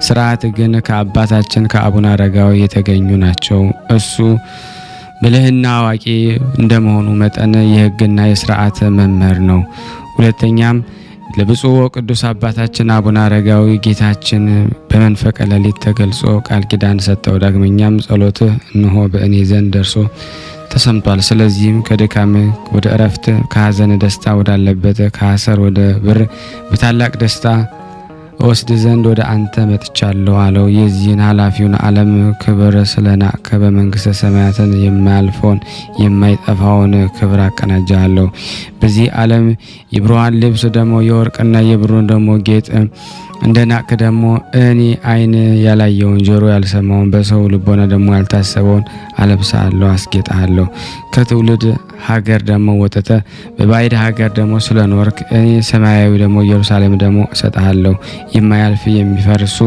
ስርዓት ግን ከአባታችን ከአቡነ አረጋዊ የተገኙ ናቸው። እሱ ብልህና አዋቂ እንደመሆኑ መጠን የሕግና የስርዓት መምህር ነው። ሁለተኛም ለብፁዕ ወቅዱስ አባታችን አቡነ አረጋዊ ጌታችን በመንፈቀ ሌሊት ተገልጾ ቃል ኪዳን ሰጠው። ዳግመኛም ጸሎትህ እንሆ በእኔ ዘንድ ደርሶ ተሰምቷል። ስለዚህም ከድካም ወደ እረፍት፣ ከሐዘን ደስታ ወዳለበት፣ ከሐሰር ወደ ብር በታላቅ ደስታ ወስድ ዘንድ ወደ አንተ መጥቻለሁ አለው። የዚህን ኃላፊውን ዓለም ክብር ስለናቅህ በመንግስተ ሰማያትን የማያልፈውን የማይጠፋውን ክብር አቀናጃለሁ። በዚህ ዓለም የብርሃን ልብስ ደግሞ የወርቅና የብሩን ደግሞ ጌጥ እንደ ናቅህ ደግሞ እኔ ዓይን ያላየውን ጆሮ ያልሰማውን በሰው ልቦና ደግሞ ያልታሰበውን አለብሳለሁ፣ አስጌጣለሁ። ከትውልድ ሀገር ደግሞ ወጥተ በባዕድ ሀገር ደግሞ ስለኖርክ እኔ ሰማያዊ ደግሞ ኢየሩሳሌም ደግሞ እሰጥሃለሁ። የማያልፍ የሚፈርሱ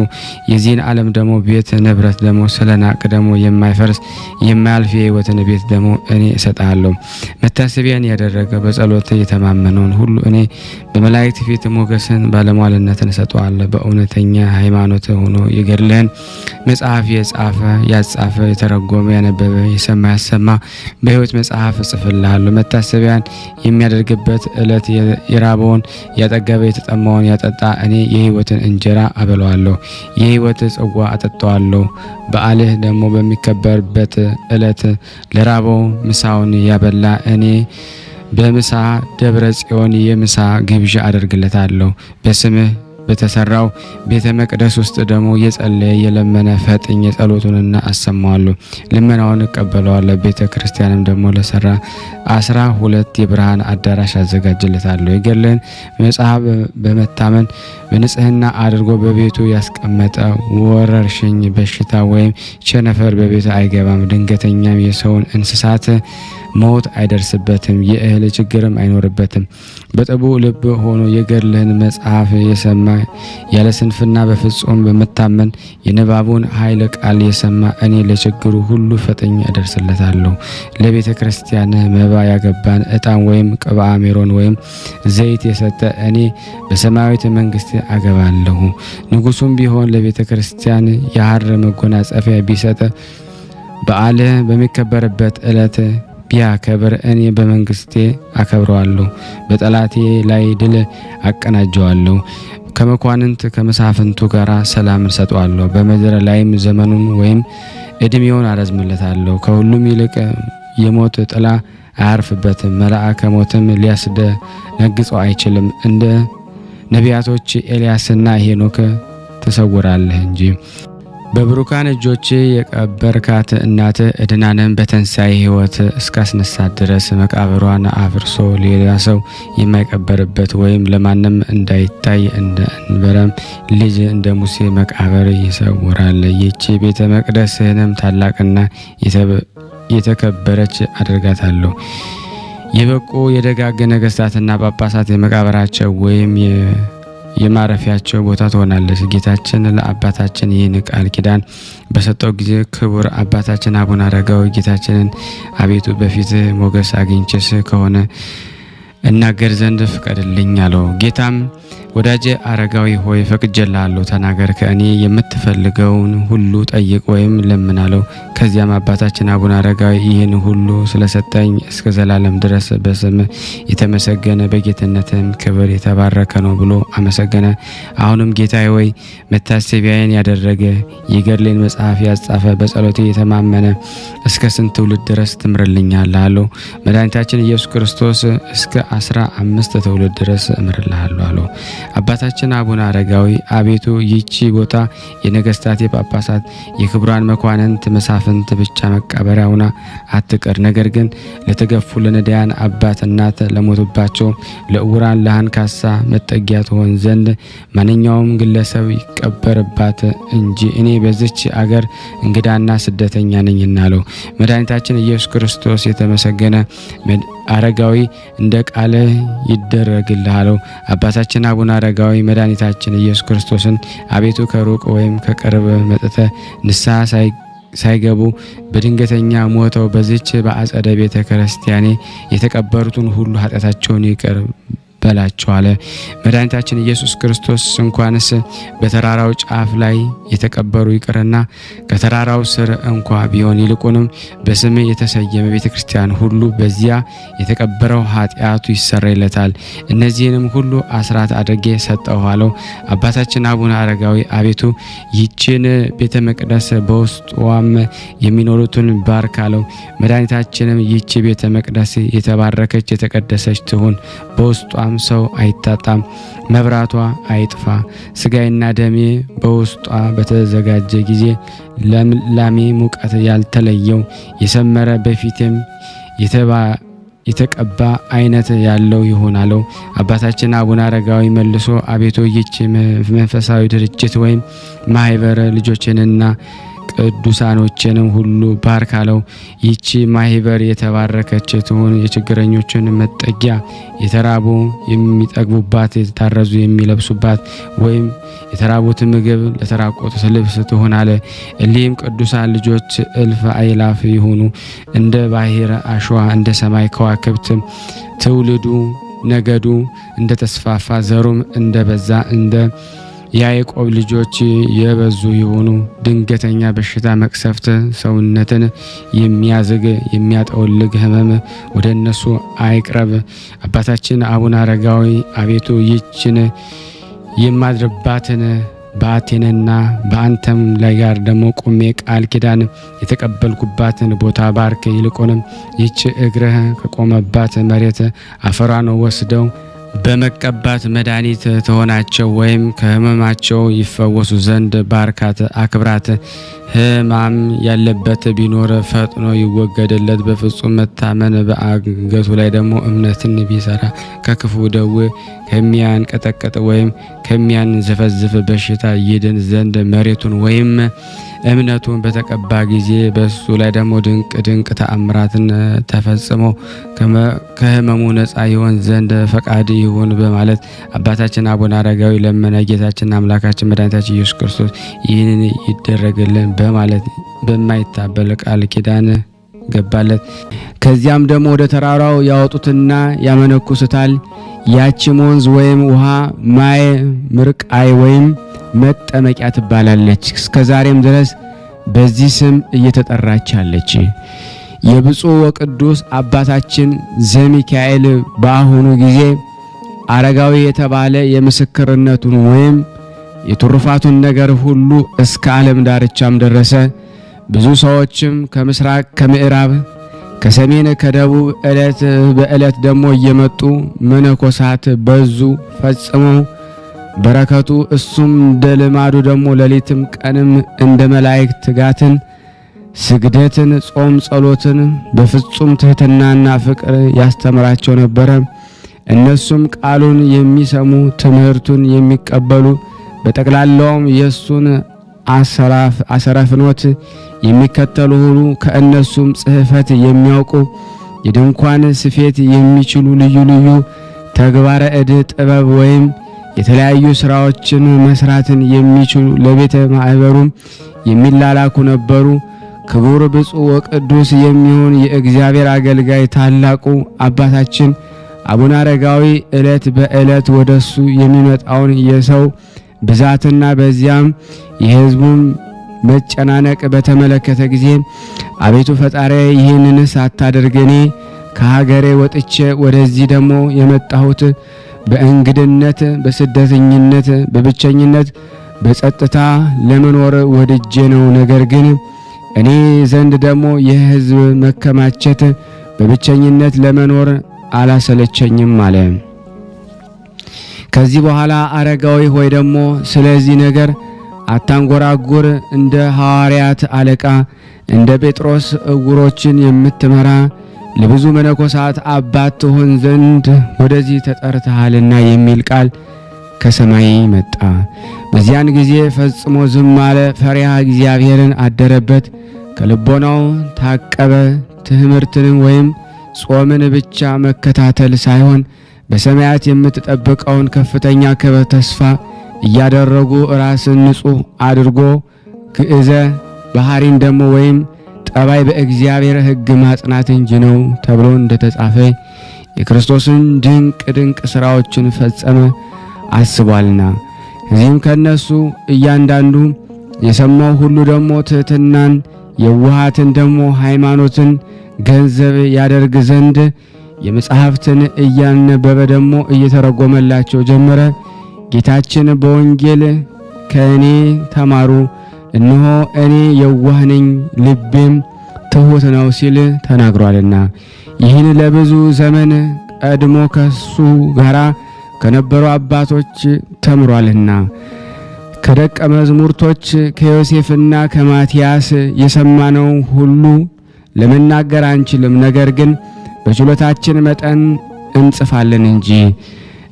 የዚህን ዓለም ደግሞ ቤት ንብረት ደግሞ ስለናቅ ደግሞ የማይፈርስ የማያልፍ የሕይወትን ቤት ደግሞ እኔ እሰጥሃለሁ። መታሰቢያን ያደረገ በጸሎት የተማመነውን ሁሉ እኔ በመላእክት ፊት ሞገስን ባለሟልነትን እሰጠዋለሁ። በእውነተኛ ሃይማኖት ሆኖ የገድልህን መጽሐፍ የጻፈ ያጻፈ የተረጎመ ያነበበ የሰማ ያሰማ በሕይወት መጽሐፍ እጽፍልሃለሁ። መታሰቢያን የሚያደርግበት ዕለት የራበውን ያጠገበ የተጠማውን ያጠጣ እኔ የሕይወትን እንጀራ አበለዋለሁ፣ የሕይወት ጽዋ አጠጣዋለሁ። በዓልህ ደግሞ በሚከበርበት ዕለት ለራበው ምሳውን ያበላ እኔ በምሳ ደብረ ጽዮን የምሳ ግብዣ አደርግለታለሁ። በስምህ በተሰራው ቤተ መቅደስ ውስጥ ደግሞ የጸለየ የለመነ ፈጥኝ ጸሎቱንና አሰማዋለሁ፣ ልመናውን እቀበለዋለሁ። ቤተ ክርስቲያንም ደግሞ ለሰራ 12 የብርሃን አዳራሽ አዘጋጅለታለሁ። የገድልህን መጽሐፍ በመታመን በንጽህና አድርጎ በቤቱ ያስቀመጠ ወረርሽኝ በሽታ ወይም ቸነፈር በቤቱ አይገባም። ድንገተኛም የሰውን እንስሳት ሞት አይደርስበትም፣ የእህል ችግርም አይኖርበትም። በጥቡ ልብ ሆኖ የገድልህን መጽሐፍ የሰማ ያለ ስንፍና በፍጹም በመታመን የንባቡን ኃይለ ቃል የሰማ እኔ ለችግሩ ሁሉ ፈጥኜ አደርስለታለሁ። ለቤተ ክርስቲያን መባ ያገባን ዕጣን ወይም ቅብአ ሜሮን ወይም ዘይት የሰጠ እኔ በሰማያዊት መንግስት አገባለሁ። ንጉሱም ቢሆን ለቤተ ክርስቲያን የሐር መጎናጸፊያ ቢሰጥ በዓል በሚከበርበት ዕለት ቢያከብር እኔ በመንግስቴ አከብረዋለሁ፣ በጠላቴ ላይ ድል አቀናጀዋለሁ። ከመኳንንት ከመሳፍንቱ ጋር ሰላምን ሰጠዋለሁ። በምድር ላይም ዘመኑን ወይም እድሜውን አረዝምለታለሁ። ከሁሉም ይልቅ የሞት ጥላ አያርፍበትም፣ መልአከ ሞትም ሊያስደነግጸው አይችልም። እንደ ነቢያቶች ኤልያስና ሄኖክ ትሰውራለህ እንጂ። በብሩካን እጆች የቀበርካት እናት እድናንም በትንሣኤ ሕይወት እስካስነሳት ድረስ መቃብሯን አፍርሶ ሌላ ሰው የማይቀበርበት ወይም ለማንም እንዳይታይ እንደ እንበረም ልጅ እንደ ሙሴ መቃብር ይሰውራል። ይህች ቤተ መቅደስህንም ታላቅና የተከበረች አድርጋታለሁ። የበቁ የደጋግ ነገስታትና ጳጳሳት የመቃብራቸው ወይም የማረፊያቸው ቦታ ትሆናለች። ጌታችን ለአባታችን ይህን ቃል ኪዳን በሰጠው ጊዜ ክቡር አባታችን አቡነ አረጋዊ ጌታችንን አቤቱ በፊት ሞገስ አግኝቼስ ከሆነ እናገር ዘንድ ፍቀድልኝ አለው። ጌታም ወዳጄ አረጋዊ ሆይ ፈቅጄልሃለሁ፣ ተናገር፣ ከእኔ የምትፈልገውን ሁሉ ጠይቅ ወይም ለምን አለው። ከዚያም አባታችን አቡነ አረጋዊ ይህን ሁሉ ስለሰጠኝ እስከ ዘላለም ድረስ በስም የተመሰገነ በጌትነትም ክብር የተባረከ ነው ብሎ አመሰገነ። አሁንም ጌታዬ ሆይ መታሰቢያዬን ያደረገ የገድሌን መጽሐፍ ያጻፈ በጸሎቴ የተማመነ እስከ ስንት ትውልድ ድረስ ትምርልኛለህ አለው። መድኃኒታችን ኢየሱስ ክርስቶስ እስከ 15 ትውልድ ድረስ እምርልሃለሁ አለው። አባታችን አቡነ አረጋዊ አቤቱ ይቺ ቦታ የነገስታት፣ የጳጳሳት፣ የክቡራን መኳንንት መሳፍንት ብቻ መቃበሪያ ሆና አትቀር። ነገር ግን ለተገፉ ለነዳያን አባት እናት ለሞቱባቸው ለዕውራን ለአንካሳ መጠጊያ ትሆን ዘንድ ማንኛውም ግለሰብ ይቀበርባት እንጂ እኔ በዚች አገር እንግዳና ስደተኛ ነኝና አለው። መድኃኒታችን ኢየሱስ ክርስቶስ የተመሰገነ አረጋዊ እንደ ቃል ይደረግልህ አለው። አባታችን አቡነ አረጋዊ መድኃኒታችን ኢየሱስ ክርስቶስን አቤቱ ከሩቅ ወይም ከቅርብ መጥተ ንስሐ ሳይገቡ በድንገተኛ ሞተው በዚች በአጸደ ቤተ ክርስቲያኔ የተቀበሩትን ሁሉ ኃጢአታቸውን ይቅር በላቸው አለ። መድኃኒታችን ኢየሱስ ክርስቶስ እንኳንስ በተራራው ጫፍ ላይ የተቀበሩ ይቅርና ከተራራው ስር እንኳ ቢሆን ይልቁንም በስም የተሰየመ ቤተክርስቲያን ሁሉ በዚያ የተቀበረው ኃጢአቱ ይሰረይለታል። እነዚህንም ሁሉ አስራት አድርጌ ሰጠው አለው። አባታችን አቡነ አረጋዊ አቤቱ ይችን ቤተ መቅደስ በውስጧም የሚኖሩትን ባርክ አለው። መድኃኒታችንም ይቺ ቤተ መቅደስ የተባረከች የተቀደሰች ትሁን፣ በውስጧ ሰው አይታጣም፣ መብራቷ አይጥፋ። ስጋይና ደሜ በውስጧ በተዘጋጀ ጊዜ ለምላሜ ሙቀት ያልተለየው የሰመረ በፊትም የተቀባ አይነት ያለው ይሆናለው። አባታችን አቡነ አረጋዊ መልሶ አቤቱ ይህች መንፈሳዊ ድርጅት ወይም ማህበር ልጆችንና ቅዱሳኖችንም ሁሉ ባርክ አለው። ይቺ ማህበር የተባረከች ትሁን፣ የችግረኞችን መጠጊያ፣ የተራቡ የሚጠግቡባት፣ የታረዙ የሚለብሱባት፣ ወይም የተራቡት ምግብ ለተራቆቱት ልብስ ትሁን አለ። እሊህም ቅዱሳን ልጆች እልፍ አእላፍ ይሁኑ፣ እንደ ባህር አሸዋ እንደ ሰማይ ከዋክብት። ትውልዱ ነገዱ እንደ ተስፋፋ ዘሩም እንደ በዛ እንደ ያዕቆብ ልጆች የበዙ ይሆኑ። ድንገተኛ በሽታ መቅሰፍት ሰውነትን የሚያዝግ የሚያጠወልግ ሕመም ወደ እነሱ አይቅረብ። አባታችን አቡነ አረጋዊ አቤቱ ይችን የማድርባትን በአቴንና በአንተም ላይ ጋር ደግሞ ቆሜ ቃል ኪዳን የተቀበልኩባትን ቦታ ባርክ። ይልቁንም ይች እግርህ ከቆመባት መሬት አፈሯን ወስደው በመቀባት መድኃኒት ተሆናቸው ወይም ከህመማቸው ይፈወሱ ዘንድ ባርካት፣ አክብራት። ህማም ያለበት ቢኖር ፈጥኖ ይወገድለት። በፍጹም መታመን በአንገቱ ላይ ደግሞ እምነትን ቢሰራ ከክፉ ደዌ ከሚያንቀጠቅጥ ወይም ከሚያንዘፈዝፍ በሽታ ይድን ዘንድ መሬቱን ወይም እምነቱን በተቀባ ጊዜ በሱ ላይ ደግሞ ድንቅ ተአምራትን ተፈጽሞ ከህመሙ ነፃ ይሆን ዘንድ ፈቃድ ይሁን በማለት አባታችን አቡነ አረጋዊ ለመነ። ጌታችን አምላካችን መድኃኒታችን ኢየሱስ ክርስቶስ ይህንን ይደረግልን በማለት በማይታበል ቃል ኪዳን ገባለት። ከዚያም ደግሞ ወደ ተራራው ያወጡትና ያመነኩስታል። ያቺም ወንዝ ወይም ውሃ ማየ ምርቃይ ወይም መጠመቂያ ትባላለች። እስከዛሬም ድረስ በዚህ ስም እየተጠራች አለች። የብፁዕ ወቅዱስ አባታችን ዘሚካኤል በአሁኑ ጊዜ አረጋዊ የተባለ የምስክርነቱን ወይም የትሩፋቱን ነገር ሁሉ እስከ ዓለም ዳርቻም ደረሰ። ብዙ ሰዎችም ከምስራቅ ከምዕራብ ከሰሜን ከደቡብ ዕለት በዕለት ደግሞ እየመጡ መነኮሳት በዙ ፈጽመው በረከቱ እሱም እንደ ልማዱ ደግሞ ሌሊትም ቀንም እንደ መላእክት ትጋትን፣ ስግደትን፣ ጾም፣ ጸሎትን በፍጹም ትህትናና ፍቅር ያስተምራቸው ነበረ። እነሱም ቃሉን የሚሰሙ ትምህርቱን የሚቀበሉ በጠቅላላውም የሱን አሰራፍኖት የሚከተሉ ሁሉ ከእነሱም ጽሕፈት የሚያውቁ የድንኳን ስፌት የሚችሉ ልዩ ልዩ ተግባረ እድ ጥበብ ወይም የተለያዩ ስራዎችን መስራትን የሚችሉ ለቤተ ማህበሩም የሚላላኩ ነበሩ። ክቡር ብፁዕ ወቅዱስ የሚሆን የእግዚአብሔር አገልጋይ ታላቁ አባታችን አቡነ አረጋዊ ዕለት በዕለት ወደሱ የሚመጣውን የሰው ብዛትና በዚያም የሕዝቡን መጨናነቅ በተመለከተ ጊዜ አቤቱ ፈጣሪ ይህንንስ አታድርግ፣ እኔ ከሀገሬ ወጥቼ ወደዚህ ደግሞ የመጣሁት በእንግድነት በስደተኝነት በብቸኝነት በጸጥታ ለመኖር ወድጄ ነው። ነገር ግን እኔ ዘንድ ደግሞ የሕዝብ መከማቸት በብቸኝነት ለመኖር አላሰለቸኝም አለ። ከዚህ በኋላ አረጋዊ ሆይ ደግሞ ስለዚህ ነገር አታንጎራጉር፣ እንደ ሐዋርያት አለቃ እንደ ጴጥሮስ ዕውሮችን የምትመራ ለብዙ መነኮሳት አባት ትሆን ዘንድ ወደዚህ ተጠርተሃልና የሚል ቃል ከሰማይ መጣ። በዚያን ጊዜ ፈጽሞ ዝም አለ። ፈሪሃ እግዚአብሔርን አደረበት። ከልቦናው ታቀበ። ትምህርትንም ወይም ጾምን ብቻ መከታተል ሳይሆን በሰማያት የምትጠብቀውን ከፍተኛ ክብር ተስፋ እያደረጉ ራስን ንጹሕ አድርጎ ግዕዘ ባህሪን ደግሞ ወይም ጠባይ በእግዚአብሔር ሕግ ማጽናት እንጂ ነው ተብሎ እንደተጻፈ የክርስቶስን ድንቅ ሥራዎችን ፈጸመ አስቧልና። እዚህም ከነሱ እያንዳንዱ የሰማው ሁሉ ደግሞ ትሕትናን፣ የዋሃትን ደግሞ ሃይማኖትን ገንዘብ ያደርግ ዘንድ የመጽሐፍትን እያነበበ ደግሞ እየተረጎመላቸው ጀመረ። ጌታችን በወንጌል ከእኔ ተማሩ፣ እነሆ እኔ የዋህ ነኝ፣ ልቤም ትሑት ነው ሲል ተናግሯልና ይህን ለብዙ ዘመን ቀድሞ ከሱ ጋራ ከነበሩ አባቶች ተምሯልና ከደቀ መዛሙርቶች ከዮሴፍና ከማቲያስ የሰማነው ሁሉ ለመናገር አንችልም፣ ነገር ግን በችሎታችን መጠን እንጽፋለን እንጂ።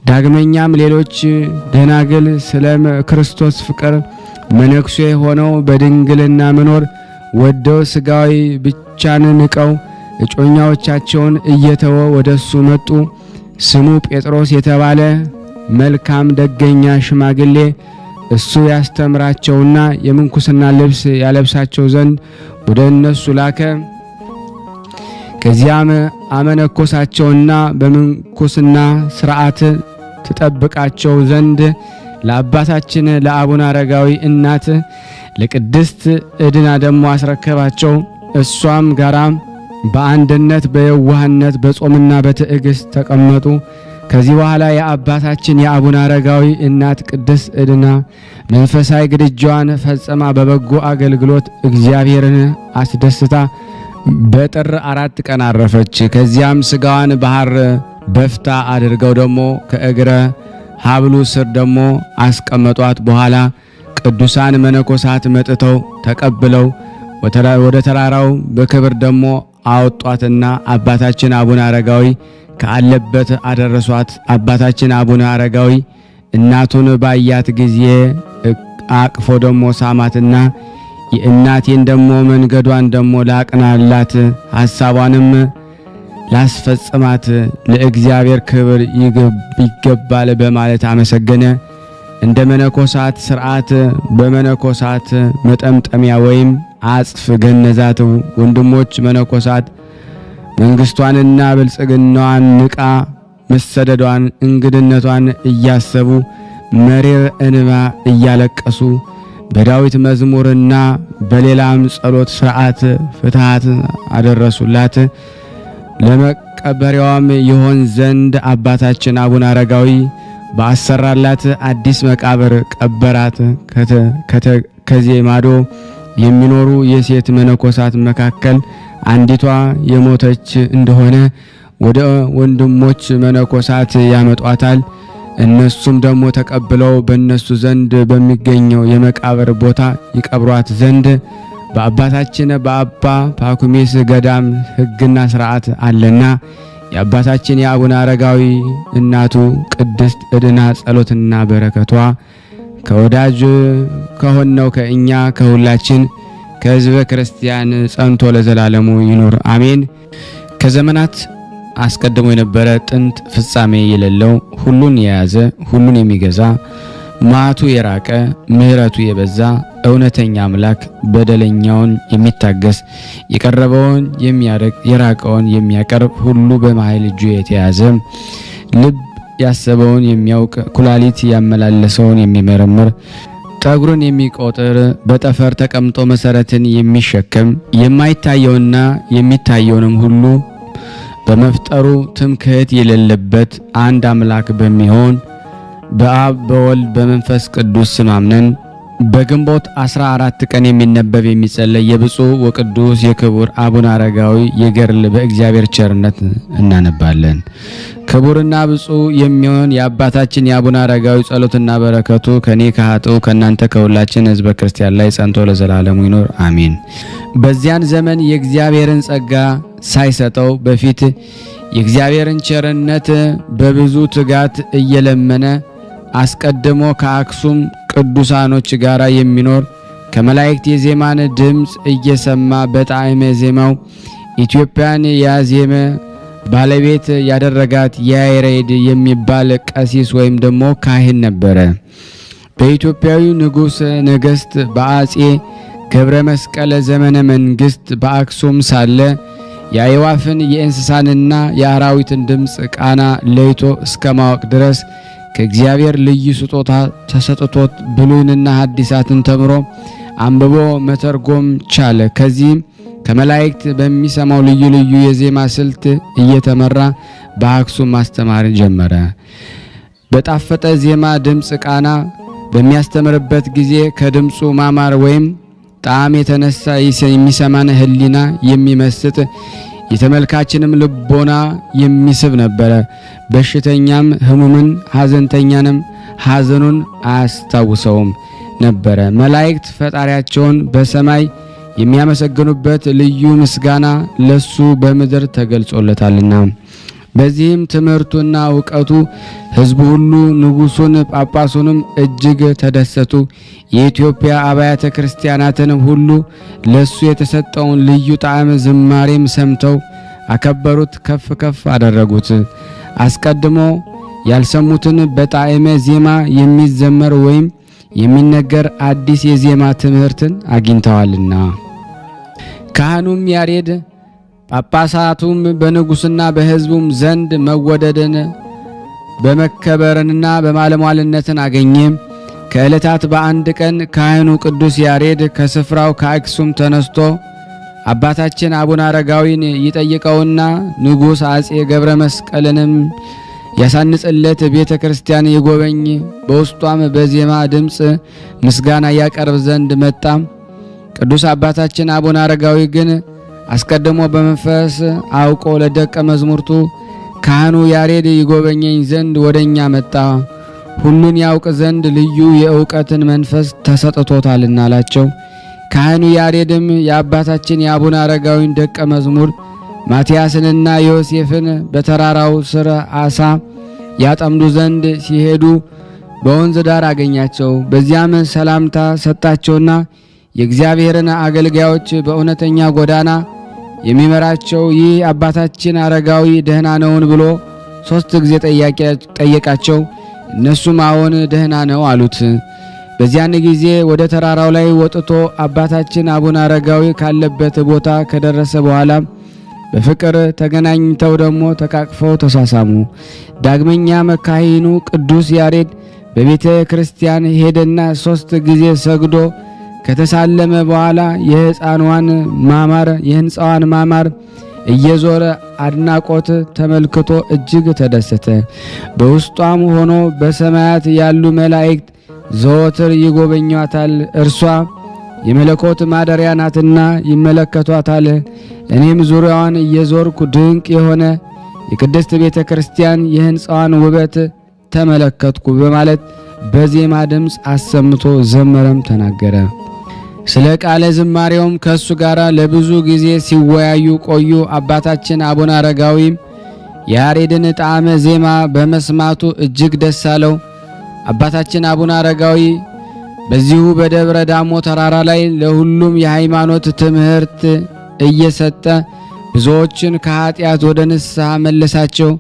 ዳግመኛም ሌሎች ደናግል ስለ ክርስቶስ ፍቅር መነኩሴ ሆነው በድንግልና መኖር ወደው ሥጋዊ ብቻን ንቀው እጮኛዎቻቸውን እየተወ ወደሱ መጡ። ስሙ ጴጥሮስ የተባለ መልካም ደገኛ ሽማግሌ እሱ ያስተምራቸውና የምንኩስና ልብስ ያለብሳቸው ዘንድ ወደ እነሱ ላከ። ከዚያም አመነኮሳቸውና በምንኩስና ሥርዓት ትጠብቃቸው ዘንድ ለአባታችን ለአቡነ አረጋዊ እናት ለቅድስት ዕድና ደግሞ አስረከባቸው። እሷም ጋራም በአንድነት በየዋህነት በጾምና በትዕግስት ተቀመጡ። ከዚህ በኋላ የአባታችን የአቡነ አረጋዊ እናት ቅድስት ዕድና መንፈሳዊ ግድጃዋን ፈጽማ በበጎ አገልግሎት እግዚአብሔርን አስደስታ በጥር 4 ቀን አረፈች። ከዚያም ስጋዋን ባህር በፍታ አድርገው ደግሞ ከእግረ ሀብሉ ስር ደግሞ አስቀመጧት። በኋላ ቅዱሳን መነኮሳት መጥተው ተቀብለው ወደ ተራራው በክብር ደግሞ አወጧትና አባታችን አቡነ አረጋዊ ካለበት አደረሷት። አባታችን አቡነ አረጋዊ እናቱን ባያት ጊዜ አቅፎ ደግሞ ሳማትና የእናቴን ደግሞ መንገዷን ደግሞ ላቅናላት፣ ሐሳቧንም ላስፈጽማት ለእግዚአብሔር ክብር ይገባል በማለት አመሰገነ። እንደ መነኮሳት ሥርዓት በመነኮሳት መጠምጠሚያ ወይም አጽፍ ገነዛት። ወንድሞች መነኮሳት መንግስቷንና ብልጽግናዋን ንቃ መሰደዷን እንግድነቷን እያሰቡ መሪር እንባ እያለቀሱ በዳዊት መዝሙርና በሌላም ጸሎት ሥርዓት ፍትሃት አደረሱላት። ለመቀበሪያዋም ይሆን ዘንድ አባታችን አቡነ አረጋዊ ባሰራላት አዲስ መቃብር ቀበራት። ከዚህ ማዶ የሚኖሩ የሴት መነኮሳት መካከል አንዲቷ የሞተች እንደሆነ ወደ ወንድሞች መነኮሳት ያመጧታል። እነሱም ደግሞ ተቀብለው በእነሱ ዘንድ በሚገኘው የመቃብር ቦታ ይቀብሯት ዘንድ በአባታችን በአባ ፓኩሚስ ገዳም ሕግና ሥርዓት አለና የአባታችን የአቡነ አረጋዊ እናቱ ቅድስት ዕድና ጸሎትና በረከቷ ከወዳጅ ከሆነው ከእኛ ከሁላችን ከሕዝበ ክርስቲያን ጸንቶ ለዘላለሙ ይኑር አሜን። ከዘመናት አስቀድሞ የነበረ ጥንት ፍጻሜ የሌለው ሁሉን የያዘ ሁሉን የሚገዛ መዓቱ የራቀ ምሕረቱ የበዛ እውነተኛ አምላክ በደለኛውን የሚታገስ የቀረበውን የሚያርቅ የራቀውን የሚያቀርብ ሁሉ በማይል እጁ የተያዘ ልብ ያሰበውን የሚያውቅ ኩላሊት ያመላለሰውን የሚመረምር ጠጉርን የሚቆጥር በጠፈር ተቀምጦ መሰረትን የሚሸከም የማይታየውና የሚታየውንም ሁሉ በመፍጠሩ ትምክህት የሌለበት አንድ አምላክ በሚሆን በአብ በወልድ በመንፈስ ቅዱስ ስም አምነን በግንቦት 14 ቀን የሚነበብ የሚጸለይ የብፁዕ ወቅዱስ የክቡር አቡነ አረጋዊ የገድል በእግዚአብሔር ቸርነት እናነባለን። ክቡርና ብፁዕ የሚሆን የአባታችን የአቡነ አረጋዊ ጸሎትና በረከቱ ከኔ ከኃጥኡ ከእናንተ ከሁላችን ሕዝበ ክርስቲያን ላይ ጸንቶ ለዘላለሙ ይኖር አሜን። በዚያን ዘመን የእግዚአብሔርን ጸጋ ሳይሰጠው በፊት የእግዚአብሔርን ቸርነት በብዙ ትጋት እየለመነ አስቀድሞ ከአክሱም ቅዱሳኖች ጋር የሚኖር ከመላእክት የዜማን ድምፅ እየሰማ በጣዕመ ዜማው ኢትዮጵያን ያዜመ ባለቤት ያደረጋት ያሬድ የሚባል ቀሲስ ወይም ደግሞ ካህን ነበረ። በኢትዮጵያዊ ንጉሥ ነገሥት በአጼ ገብረ መስቀል ዘመነ መንግስት በአክሱም ሳለ የአዕዋፍን የእንስሳንና የአራዊትን ድምፅ ቃና ለይቶ እስከ ማወቅ ድረስ ከእግዚአብሔር ልዩ ስጦታ ተሰጥቶት ብሉይንና ሐዲሳትን ተምሮ አንብቦ መተርጎም ቻለ። ከዚህም ከመላእክት በሚሰማው ልዩ ልዩ የዜማ ስልት እየተመራ በአክሱም ማስተማር ጀመረ። በጣፈጠ ዜማ ድምፅ ቃና በሚያስተምርበት ጊዜ ከድምፁ ማማር ወይም ጣዕም የተነሳ የሚሰማን ሕሊና የሚመስጥ የተመልካችንም ልቦና የሚስብ ነበረ። በሽተኛም ሕሙምን፣ ሐዘንተኛንም ሐዘኑን አያስታውሰውም ነበረ። መላእክት ፈጣሪያቸውን በሰማይ የሚያመሰግኑበት ልዩ ምስጋና ለሱ በምድር ተገልጾለታልና። በዚህም ትምህርቱና ዕውቀቱ ሕዝቡ ሁሉ ንጉሡን ጳጳሱንም እጅግ ተደሰቱ። የኢትዮጵያ አብያተ ክርስቲያናትን ሁሉ ለሱ የተሰጠውን ልዩ ጣዕም ዝማሬም ሰምተው አከበሩት፣ ከፍ ከፍ አደረጉት። አስቀድሞ ያልሰሙትን በጣዕመ ዜማ የሚዘመር ወይም የሚነገር አዲስ የዜማ ትምህርትን አግኝተዋልና። ካህኑም ያሬድ ጳጳሳቱም በንጉሥና በሕዝቡም ዘንድ መወደድን በመከበርንና በማለሟልነትን አገኘ። ከዕለታት በአንድ ቀን ካህኑ ቅዱስ ያሬድ ከስፍራው ከአክሱም ተነስቶ አባታችን አቡነ አረጋዊን ይጠይቀውና ንጉሥ አጼ ገብረ መስቀልንም ያሳንጽለት ቤተ ክርስቲያን ይጎበኝ፣ በውስጧም በዜማ ድምፅ ምስጋና ያቀርብ ዘንድ መጣ። ቅዱስ አባታችን አቡነ አረጋዊ ግን አስቀድሞ በመንፈስ አውቆ ለደቀ መዝሙርቱ ካህኑ ያሬድ ይጎበኘኝ ዘንድ ወደኛ መጣ፣ ሁሉን ያውቅ ዘንድ ልዩ የእውቀትን መንፈስ ተሰጥቶታልና አላቸው። ካህኑ ያሬድም የአባታችን የአቡነ አረጋዊን ደቀ መዝሙር ማትያስንና ዮሴፍን በተራራው ስር አሳ ያጠምዱ ዘንድ ሲሄዱ በወንዝ ዳር አገኛቸው። በዚያም ሰላምታ ሰጣቸውና የእግዚአብሔርን አገልጋዮች በእውነተኛ ጎዳና የሚመራቸው ይህ አባታችን አረጋዊ ደህና ነውን ብሎ 3 ጊዜ ጠየቃቸው። እነሱም አዎን ደህና ነው አሉት። በዚያን ጊዜ ወደ ተራራው ላይ ወጥቶ አባታችን አቡነ አረጋዊ ካለበት ቦታ ከደረሰ በኋላ በፍቅር ተገናኝተው ደግሞ ተቃቅፈው ተሳሳሙ። ዳግመኛም ካህኑ ቅዱስ ያሬድ በቤተ ክርስቲያን ሄደና 3 ጊዜ ሰግዶ ከተሳለመ በኋላ የሕንፃዋን ማማር እየዞረ አድናቆት ተመልክቶ እጅግ ተደሰተ። በውስጧም ሆኖ በሰማያት ያሉ መላእክት ዘወትር ይጎበኟታል፣ እርሷ የመለኮት ማደሪያ ናትና ይመለከቷታል። እኔም ዙሪያዋን እየዞርኩ ድንቅ የሆነ የቅድስት ቤተ ክርስቲያን የሕንፃዋን ውበት ተመለከትኩ በማለት በዜማ ድምፅ አሰምቶ ዘመረም ተናገረ። ስለ ቃለ ዝማሬውም ከሱ ጋር ለብዙ ጊዜ ሲወያዩ ቆዩ። አባታችን አቡነ አረጋዊም የያሬድን ጣዕመ ዜማ በመስማቱ እጅግ ደስ አለው። አባታችን አቡነ አረጋዊ በዚሁ በደብረ ዳሞ ተራራ ላይ ለሁሉም የሃይማኖት ትምህርት እየሰጠ ብዙዎችን ከኃጢአት ወደ ንስሐ መለሳቸው።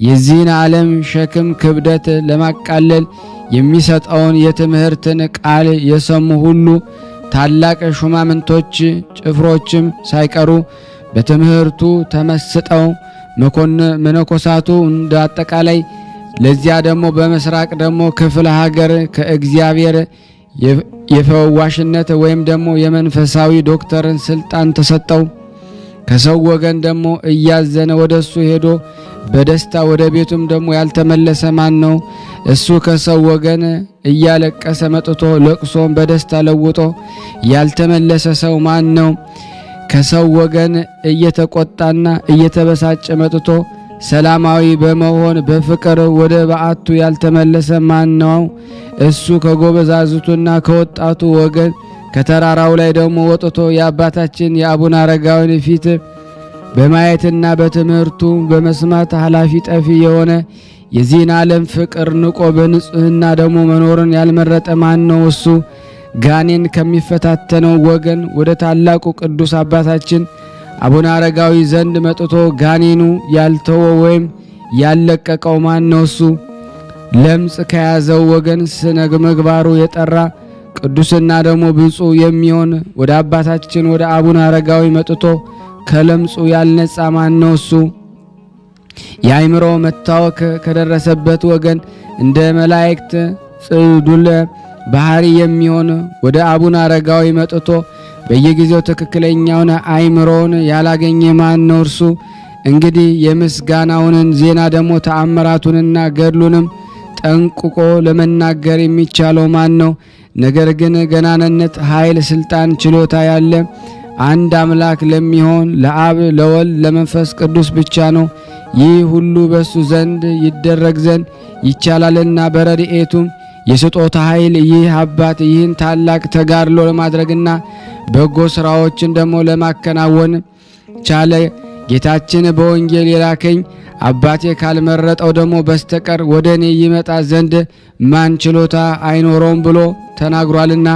የዚህን ዓለም ሸክም ክብደት ለማቃለል የሚሰጠውን የትምህርትን ቃል የሰሙ ሁሉ ታላቅ ሹማምንቶች ጭፍሮችም ሳይቀሩ በትምህርቱ ተመስጠው መነኮሳቱ እንደ አጠቃላይ ለዚያ ደግሞ በመስራቅ ደግሞ ክፍለ ሀገር ከእግዚአብሔር የፈዋሽነት ወይም ደግሞ የመንፈሳዊ ዶክተርን ስልጣን ተሰጠው። ከሰው ወገን ደግሞ እያዘነ ወደሱ ሄዶ በደስታ ወደ ቤቱም ደግሞ ያልተመለሰ ማን ነው? እሱ ከሰው ወገን እያለቀሰ መጥቶ ለቅሶን በደስታ ለውጦ ያልተመለሰ ሰው ማን ነው? ከሰው ወገን እየተቆጣና እየተበሳጨ መጥቶ ሰላማዊ በመሆን በፍቅር ወደ በዓቱ ያልተመለሰ ማን ነው? እሱ ከጎበዛዝቱና ከወጣቱ ወገን ከተራራው ላይ ደግሞ ወጥቶ የአባታችን የአቡነ አረጋዊን ፊት በማየትና በትምህርቱ በመስማት ኃላፊ ጠፊ የሆነ የዚህን ዓለም ፍቅር ንቆ በንጽህና ደግሞ መኖርን ያልመረጠ ማን ነው? እሱ ጋኔን ከሚፈታተነው ወገን ወደ ታላቁ ቅዱስ አባታችን አቡነ አረጋዊ ዘንድ መጥቶ ጋኔኑ ያልተወ ወይም ያለቀቀው ማን ነው? እሱ ለምጽ ከያዘው ወገን ስነ ምግባሩ የጠራ ቅዱስና ደግሞ ብፁዕ የሚሆን ወደ አባታችን ወደ አቡነ አረጋዊ መጥቶ ከለምጹ ያልነጻ ማን ነው? እሱ የአእምሮ መታወክ ከደረሰበት ወገን እንደ መላእክት ጽዱለ ባህሪ የሚሆን ወደ አቡነ አረጋዊ መጥቶ በየጊዜው ትክክለኛውን አእምሮውን ያላገኘ ማን ነው? እርሱ እንግዲህ የምስጋናውን ዜና ደግሞ ተአምራቱንና ገድሉንም ጠንቅቆ ለመናገር የሚቻለው ማን ነው? ነገር ግን ገናንነት፣ ኃይል፣ ስልጣን፣ ችሎታ ያለ አንድ አምላክ ለሚሆን ለአብ ለወልድ ለመንፈስ ቅዱስ ብቻ ነው። ይህ ሁሉ በሱ ዘንድ ይደረግ ዘንድ ይቻላልና በረድኤቱም የስጦታ ኃይል ይህ አባት ይህን ታላቅ ተጋድሎ ለማድረግና በጎ ስራዎችን ደግሞ ለማከናወን ቻለ። ጌታችን በወንጌል የላከኝ አባቴ ካልመረጠው ደግሞ በስተቀር ወደ እኔ ይመጣ ዘንድ ማን ችሎታ አይኖረውም ብሎ ተናግሯልና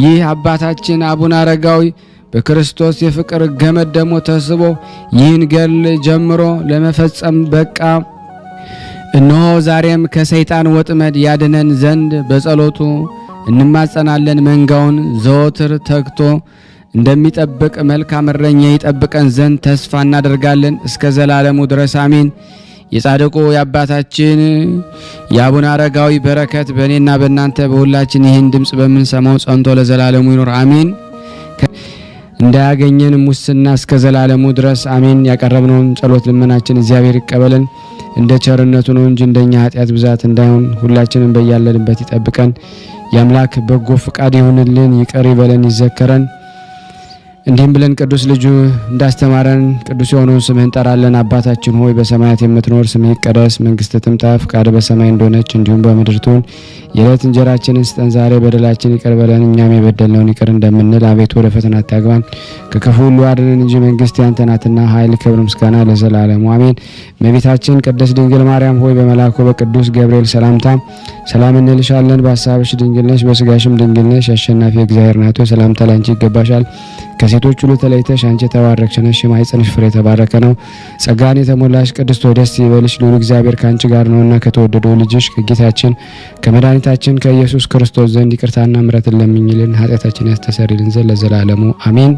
ይህ አባታችን አቡነ አረጋዊ በክርስቶስ የፍቅር ገመድ ደግሞ ተስቦ ይህን ገድል ጀምሮ ለመፈጸም በቃ። እነሆ ዛሬም ከሰይጣን ወጥመድ ያድነን ዘንድ በጸሎቱ እንማጸናለን። መንጋውን ዘወትር ተግቶ እንደሚጠብቅ መልካም እረኛ ይጠብቀን ዘንድ ተስፋ እናደርጋለን እስከ ዘላለሙ ድረስ አሜን። የጻድቁ የአባታችን የአቡነ አረጋዊ በረከት በእኔና በእናንተ በሁላችን ይህን ድምፅ በምንሰማው ጸንቶ ለዘላለሙ ይኖር አሜን። እንዳያገኘን ሙስና እስከ ዘላለሙ ድረስ አሜን። ያቀረብነውን ጸሎት ልመናችን እግዚአብሔር ይቀበለን እንደ ቸርነቱ ነው እንጂ እንደኛ ኃጢአት ብዛት እንዳይሆን ሁላችንም በያለንበት ይጠብቀን። የአምላክ በጎ ፍቃድ ይሁንልን፣ ይቅር ይበለን፣ ይዘከረን። እንዲህም ብለን ቅዱስ ልጁ እንዳስተማረን ቅዱስ የሆነውን ስምህን እንጠራለን። አባታችን ሆይ በሰማያት የምትኖር ስምህ ይቀደስ፣ መንግስትህ ትምጣ፣ ፈቃድህ በሰማይ እንደሆነች እንዲሁም በምድር ትሁን። የዕለት እንጀራችንን ስጠን ዛሬ፣ በደላችን ይቅር በለን እኛም የበደልነውን ይቅር እንደምንል፣ አቤቱ ወደ ፈተና አታግባን ከክፉ ሁሉ አድነን እንጂ መንግስት ያንተ ናትና ኃይል፣ ክብር፣ ምስጋና ለዘላለሙ አሜን። እመቤታችን ቅድስት ድንግል ማርያም ሆይ በመልአኩ በቅዱስ ገብርኤል ሰላምታ ሰላም እንልሻለን። በሐሳብሽ ድንግል ነሽ፣ በስጋሽም ድንግል ነሽ። አሸናፊ እግዚአብሔር ናት ሆይ ሰላምታ ላንቺ ይገባሻል። ከሴቶች ሁሉ ተለይተሽ አንቺ የተባረክሽ ነሽ፣ የማኅፀንሽ ፍሬ የተባረከ ነው። ጸጋን የተሞላሽ ቅድስት ሆይ ደስ ይበልሽ፣ ልዑል እግዚአብሔር ከአንቺ ጋር ነውና ከተወደደው ልጅሽ ከጌታችን ከመድኃኒታችን ከኢየሱስ ክርስቶስ ዘንድ ይቅርታና ምሕረትን ለምኝልን ኃጢአታችን ያስተሰርይልን ዘንድ ለዘላለሙ አሜን።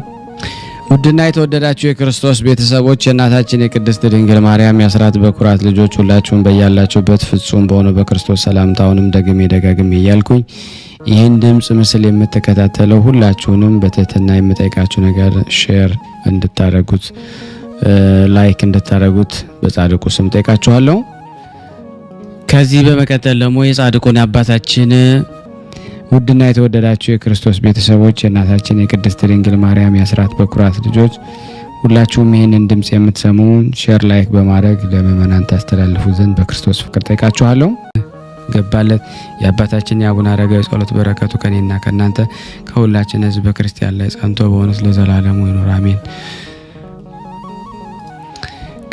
ውድና የተወደዳችሁ የክርስቶስ ቤተሰቦች የእናታችን የቅድስት ድንግል ማርያም የአስራት በኩራት ልጆች ሁላችሁም በያላችሁበት ፍጹም በሆነው በክርስቶስ ሰላምታውንም ደግሜ ደጋግሜ እያልኩኝ ይህን ድምጽ ምስል የምትከታተለው ሁላችሁንም በትህትና የምጠይቃችሁ ነገር ሼር እንድታረጉት ላይክ እንድታረጉት በጻድቁ ስም ጠይቃችኋለሁ። ከዚህ በመቀጠል ደግሞ የጻድቁን አባታችን ውድና የተወደዳችሁ የክርስቶስ ቤተሰቦች የእናታችን የቅድስት ድንግል ማርያም የአስራት በኩራት ልጆች ሁላችሁም ይህንን ድምጽ የምትሰሙ ሼር ላይክ በማድረግ ለምእመናን ታስተላልፉ ዘንድ በክርስቶስ ፍቅር ጠይቃችኋለሁ። ገባለት የአባታችን የአቡነ አረጋዊ ጸሎት በረከቱ ከኔና ከናንተ ከሁላችን ሕዝበ ክርስቲያን ላይ ጸንቶ በእውነት ለዘላለሙ ይኖር አሜን።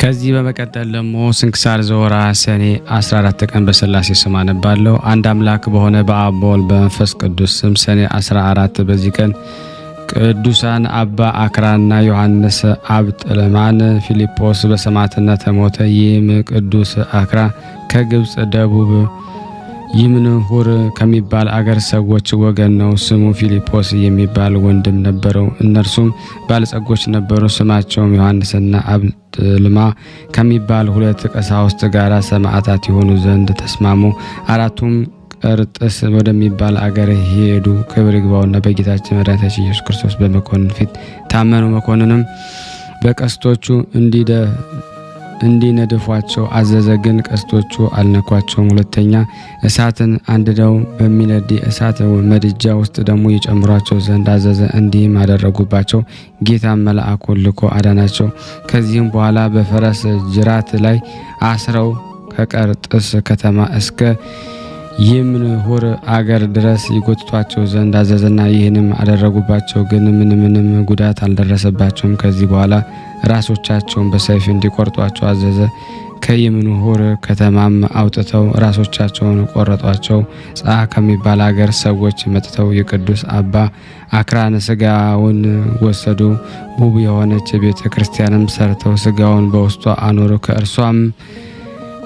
ከዚህ በመቀጠል ደግሞ ስንክሳር ዘወርኀ ሰኔ 14 ቀን በሥላሴ ስም አነባለሁ። አንድ አምላክ በሆነ በአብ በወልድ በመንፈስ ቅዱስ ስም ሰኔ 14 በዚህ ቀን ቅዱሳን አባ አክራና ዮሐንስ አብጥልማን ፊልጶስ በሰማዕትነት ሞተ። ይህም ቅዱስ አክራ ከግብጽ ደቡብ ይምንሁር ከሚባል አገር ሰዎች ወገን ነው። ስሙ ፊልጶስ የሚባል ወንድም ነበረው። እነርሱም ባለጸጎች ነበሩ። ስማቸውም ዮሐንስና አብጥልማ ከሚባል ሁለት ቀሳውስት ጋር ሰማዕታት የሆኑ ዘንድ ተስማሙ። አራቱም ቀርጥስ ወደሚባል አገር ሄዱ። ክብር ይግባውና በጌታችን መድኃኒታችን ኢየሱስ ክርስቶስ በመኮንን ፊት ታመኑ። መኮንንም በቀስቶቹ እንዲነድፏቸው አዘዘ። ግን ቀስቶቹ አልነኳቸውም። ሁለተኛ እሳትን አንድደው በሚነድ እሳት ምድጃ ውስጥ ደግሞ ይጨምሯቸው ዘንድ አዘዘ። እንዲህም አደረጉባቸው። ጌታም መልአኩን ልኮ አዳናቸው። ከዚህም በኋላ በፈረስ ጅራት ላይ አስረው ከቀርጥስ ከተማ እስከ ይምንሁር አገር ድረስ ይጎትቷቸው ዘንድ አዘዘና ይህንም አደረጉባቸው። ግን ምንም ጉዳት አልደረሰባቸውም። ከዚህ በኋላ ራሶቻቸውን በሰይፍ እንዲቆርጧቸው አዘዘ። ከይምንሁር ከተማም አውጥተው ራሶቻቸውን ቆረጧቸው። ጻ ከሚባል አገር ሰዎች መጥተው የቅዱስ አባ አክራን ስጋውን ወሰዱ። ውብ የሆነች ቤተ ክርስቲያንም ሰርተው ስጋውን በውስጧ አኖሩ። ከእርሷም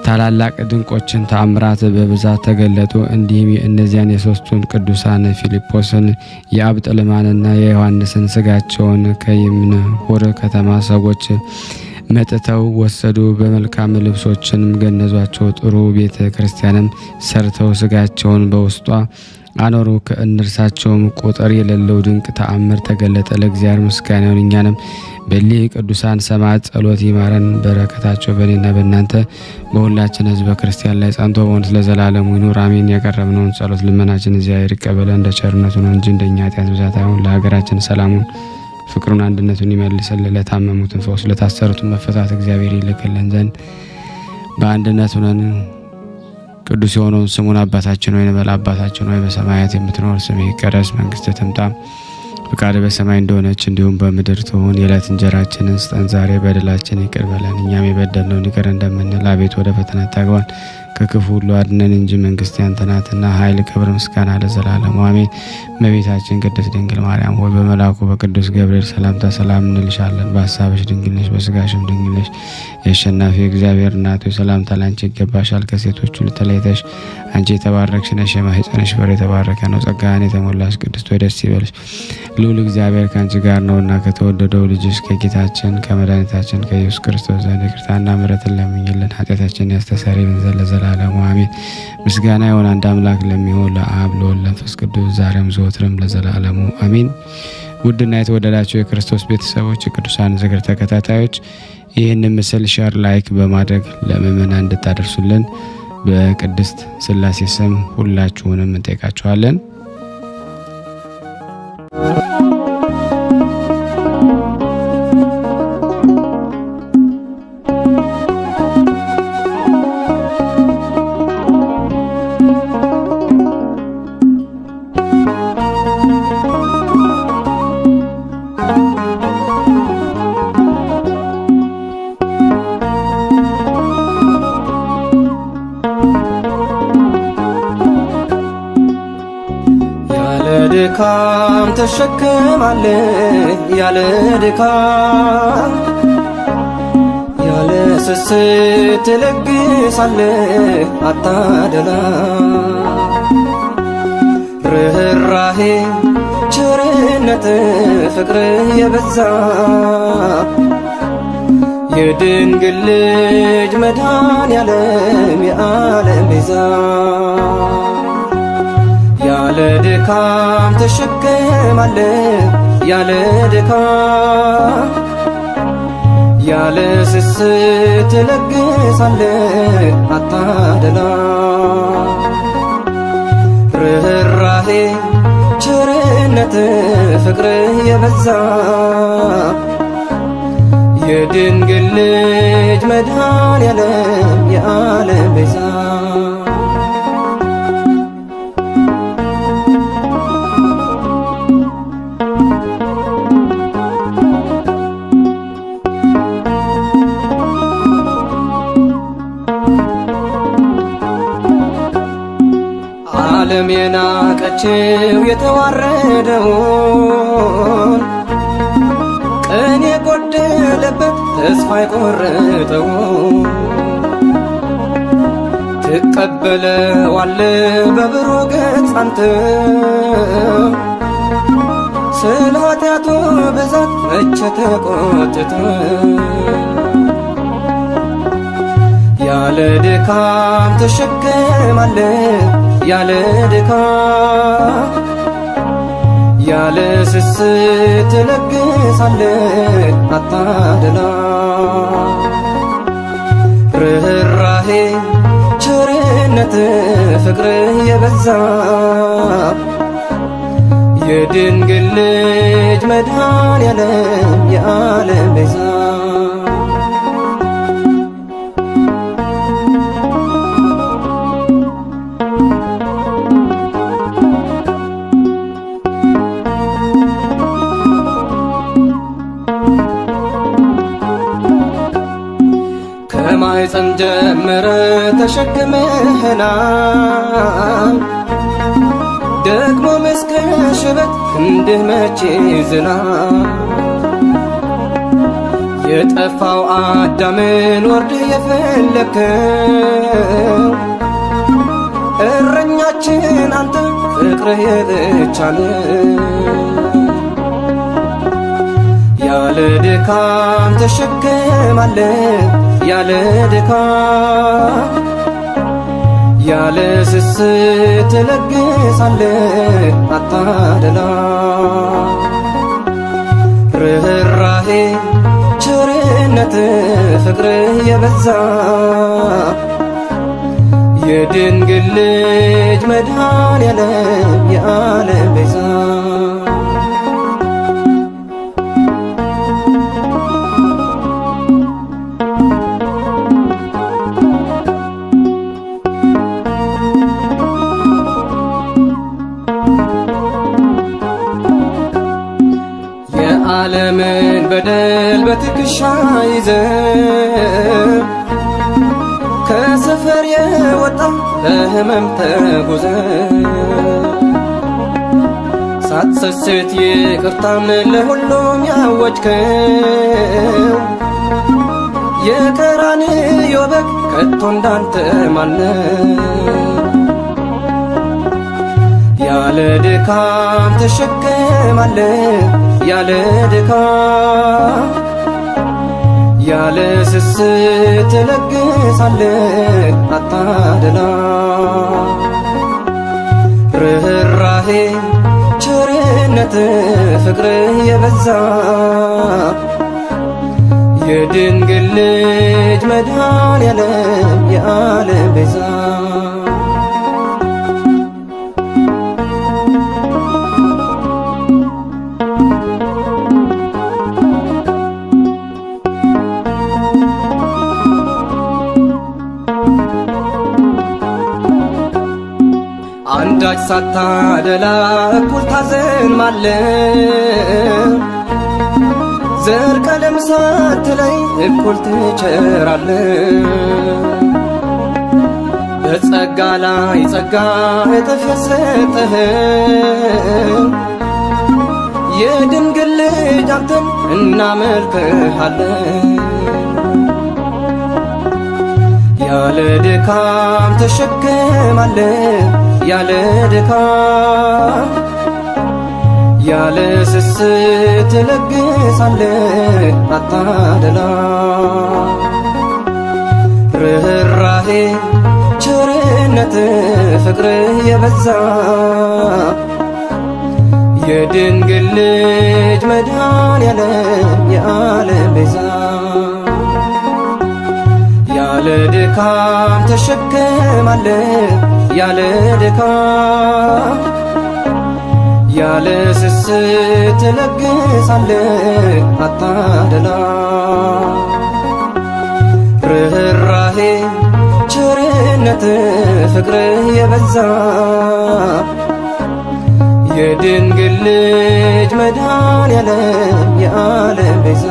ታላላቅ ድንቆችን ተአምራት በብዛት ተገለጡ። እንዲህም እነዚያን የሶስቱን ቅዱሳን ፊልጶስን የአብጥልማንና የዮሐንስን ስጋቸውን ከይምንሁር ከተማ ሰዎች መጥተው ወሰዱ። በመልካም ልብሶችንም ገነዟቸው። ጥሩ ቤተ ክርስቲያንም ሰርተው ስጋቸውን በውስጧ አኖሩ። ከእነርሳቸውም ቁጥር የሌለው ድንቅ ተአምር ተገለጠ። ለእግዚአብሔር ምስጋና ይሁን። እኛንም በሊህ ቅዱሳን ሰማዕታት ጸሎት ይማረን። በረከታቸው በእኔና በእናንተ በሁላችን ሕዝበ ክርስቲያን ላይ ጸንቶ በእውነት ለዘላለሙ ይኑር አሜን። ያቀረብነውን ጸሎት ልመናችን እግዚአብሔር ይቀበለን እንደ ቸርነቱ ነው እንጂ እንደኛ ኃጢአት ብዛት አይሁን። ለሀገራችን ሰላሙን፣ ፍቅሩን፣ አንድነቱን ይመልስልን። ለታመሙትን ፈውስ፣ ለታሰሩትን መፈታት እግዚአብሔር ይልክልን ዘንድ በአንድነት ሆነን ቅዱስ የሆነውን ስሙን አባታችን ሆይ እንበል። አባታችን ሆይ በሰማያት የምትኖር ስምህ ይቀደስ፣ መንግስትህ ትምጣ፣ ፍቃድህ በሰማይ እንደሆነች እንዲሁም በምድር ትሁን። የዕለት እንጀራችንን ስጠን ዛሬ፣ በደላችን ይቅር በለን እኛም የበደልነውን ይቅር እንደምንል፣ አቤቱ ወደ ፈተና አታግባን ከክፉ ሁሉ አድነን እንጂ መንግስት ያንተ ናትና፣ ኃይል፣ ክብር፣ ምስጋና ለዘላለሙ አሜን። እመቤታችን ቅድስት ድንግል ማርያም ሆይ በመልአኩ በቅዱስ ገብርኤል ሰላምታ ሰላም እንልሻለን። በሀሳብሽ ድንግል ነሽ፣ በስጋሽም ድንግል ነሽ። የአሸናፊ እግዚአብሔር እናት ሆይ ሰላምታ ላንቺ ይገባሻል። ከሴቶች ሁሉ ተለይተሽ አንቺ የተባረክሽ ነሽ፣ የማኅፀንሽ ፍሬ የተባረከ ነው። ጸጋን የተሞላሽ ቅድስት ሆይ ደስ ይበልሽ፣ ልዑል እግዚአብሔር ከአንቺ ጋር ነውና ከተወደደው ልጅሽ ከጌታችን ከመድኃኒታችን ከኢየሱስ ክርስቶስ ዘንድ ይቅርታና ምሕረትን ለምኝልን ኃጢአታችንን ያስተሰርይልን ዘንድ ለዘላለሙ አሜን። ምስጋና ይሁን አንድ አምላክ ለሚሆን ለአብ ለወልድ ለመንፈስ ቅዱስ ዛሬም ዘወትርም ለዘላለሙ አሜን። ውድና የተወደዳችሁ የክርስቶስ ቤተሰቦች የቅዱሳን ዝክር ተከታታዮች ይህን ምስል ሸር ላይክ በማድረግ ለምእመናን እንድታደርሱልን በቅድስት ሥላሴ ስም ሁላችሁንም እንጠይቃችኋለን። ድካም ተሸክማለህ ያለ ድካም፣ ያለ ስስት ትለግሳለህ አታደላ። ርኅራኄ ቸርነት ፍቅር የበዛ የድንግል ልጅ መድኃኔዓለም የዓለም ቤዛ ያለ ድካም ተሸክማለህ ያለ ድካም፣ ያለ ስስት ትለግሳለህ አታደላ። ርኅራኄ ቸርነት ፍቅር የበዛ የድንግል ልጅ መድኃኔዓለም የዓለም ቤዛ ዓለም የናቀችው የተዋረደውን ቅን የጎደለበት ተስፋ የቆረጠው ትቀበለዋለህ በብሩህ ገጽ አንተ ስለ ኃጢአቱ ብዛት መቼ ተቆጥተህ ያለ ድካም ተሸክማለህ ያለ ድካም፣ ያለ ስስት ትለግሳለህ አታደላ ርኅራኄ ቸርነት ፍቅር የበዛ የድንግል ልጅ መድኃኔዓለም የዓለም ቤዛ ከማኅፀን ጀምረ ተሸክመህናል ደግሞ እስከ ሽበት ክንድህ መቼ ዝናብ የጠፋው አዳምን ወርድህ የፈለከው እረኛችን አንተ ፍቅርህ የብቻ ነው ያለ ድካም ተሸክማለህ ያለ ድካም ያለ ስስት ትለግሳለህ አታደላ ርኅራኄ ቸርነት ፍቅር የበዛ የድንግል ልጅ መድኃኔዓለም የዓለም ቤዛ ዓለምን በደል በትከሻ ይዘህ ከሰፈር የወጣ በሕመም ተጉዘህ ሳትሰስት ይቅርታን ለሁሉም ያወጅከው የቀራንዮ በግ ከቶ እንዳንተ ማነው ያለ ድካም ተሸክማለህ ያለ ድካም ያለ ስስት ትለግሳለህ አታደላ ርኅራኄ ቸርነት ፍቅር የበዛ የድንግል ልጅ መድኃኔዓለም የዓለም ቤዛ አንዳች ሳታደላ እኩል ታዘንማለህ ዘር ቀለም ሳትለይ እኩል ትቸራለህ በጸጋ ላይ ጸጋ እጥፍ የሰጠህ የድንግል ልጅ አንተን እናመልክሃለን ያለ ድካም ተሸክማለህ ያለ ድካም ያለ ስስት ትለግሳለህ አታደላ ርኅራኄ ቸርነት ፍቅር የበዛ የድንግል ልጅ መድኃኔዓለም የዓለም ቤዛ ያለ ድካም ተሸክማለህ ያለ ድካም ያለ ስስት ትለግሳለህ አታደላ ርኅራኄ ቸርነት ፍቅር የበዛ የድንግል ልጅ መድኃኔዓለም የዓለም ቤዛ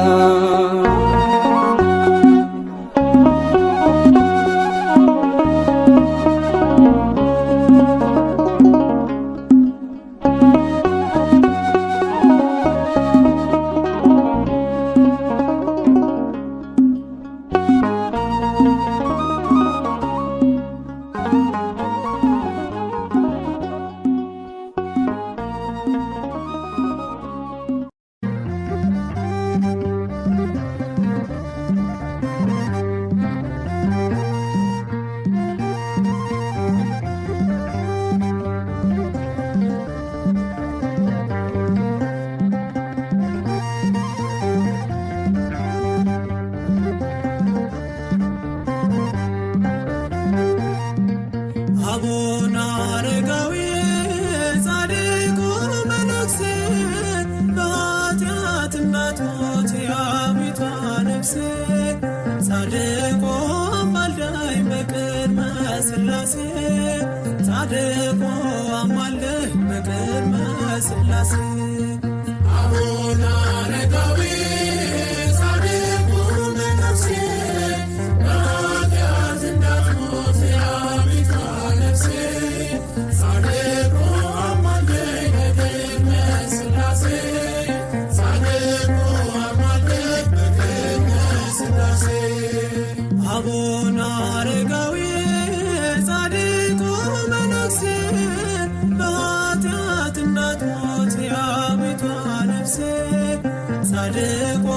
ነፍሴ ጻድቁ አማልደኝ በቅድመ ሥላሴ ጻድቁ አማልደኝ በቅድመ ሥላሴ አቡነ አረጋዊ ጻድቁ ነፍሴ በኃጢአት እንዳትሞት ያቤቷ ነፍሴ ጻድቁ አማልደኝ በቅድመ ሥላሴ ጻድቁ አማልደኝ በቅድመ ሥላሴ አቡነ አረጋዊ ጻድቁ መነኩሴ በኃጢአት እንዳትሞት ያቤቷ ነፍሴ ጻድቁ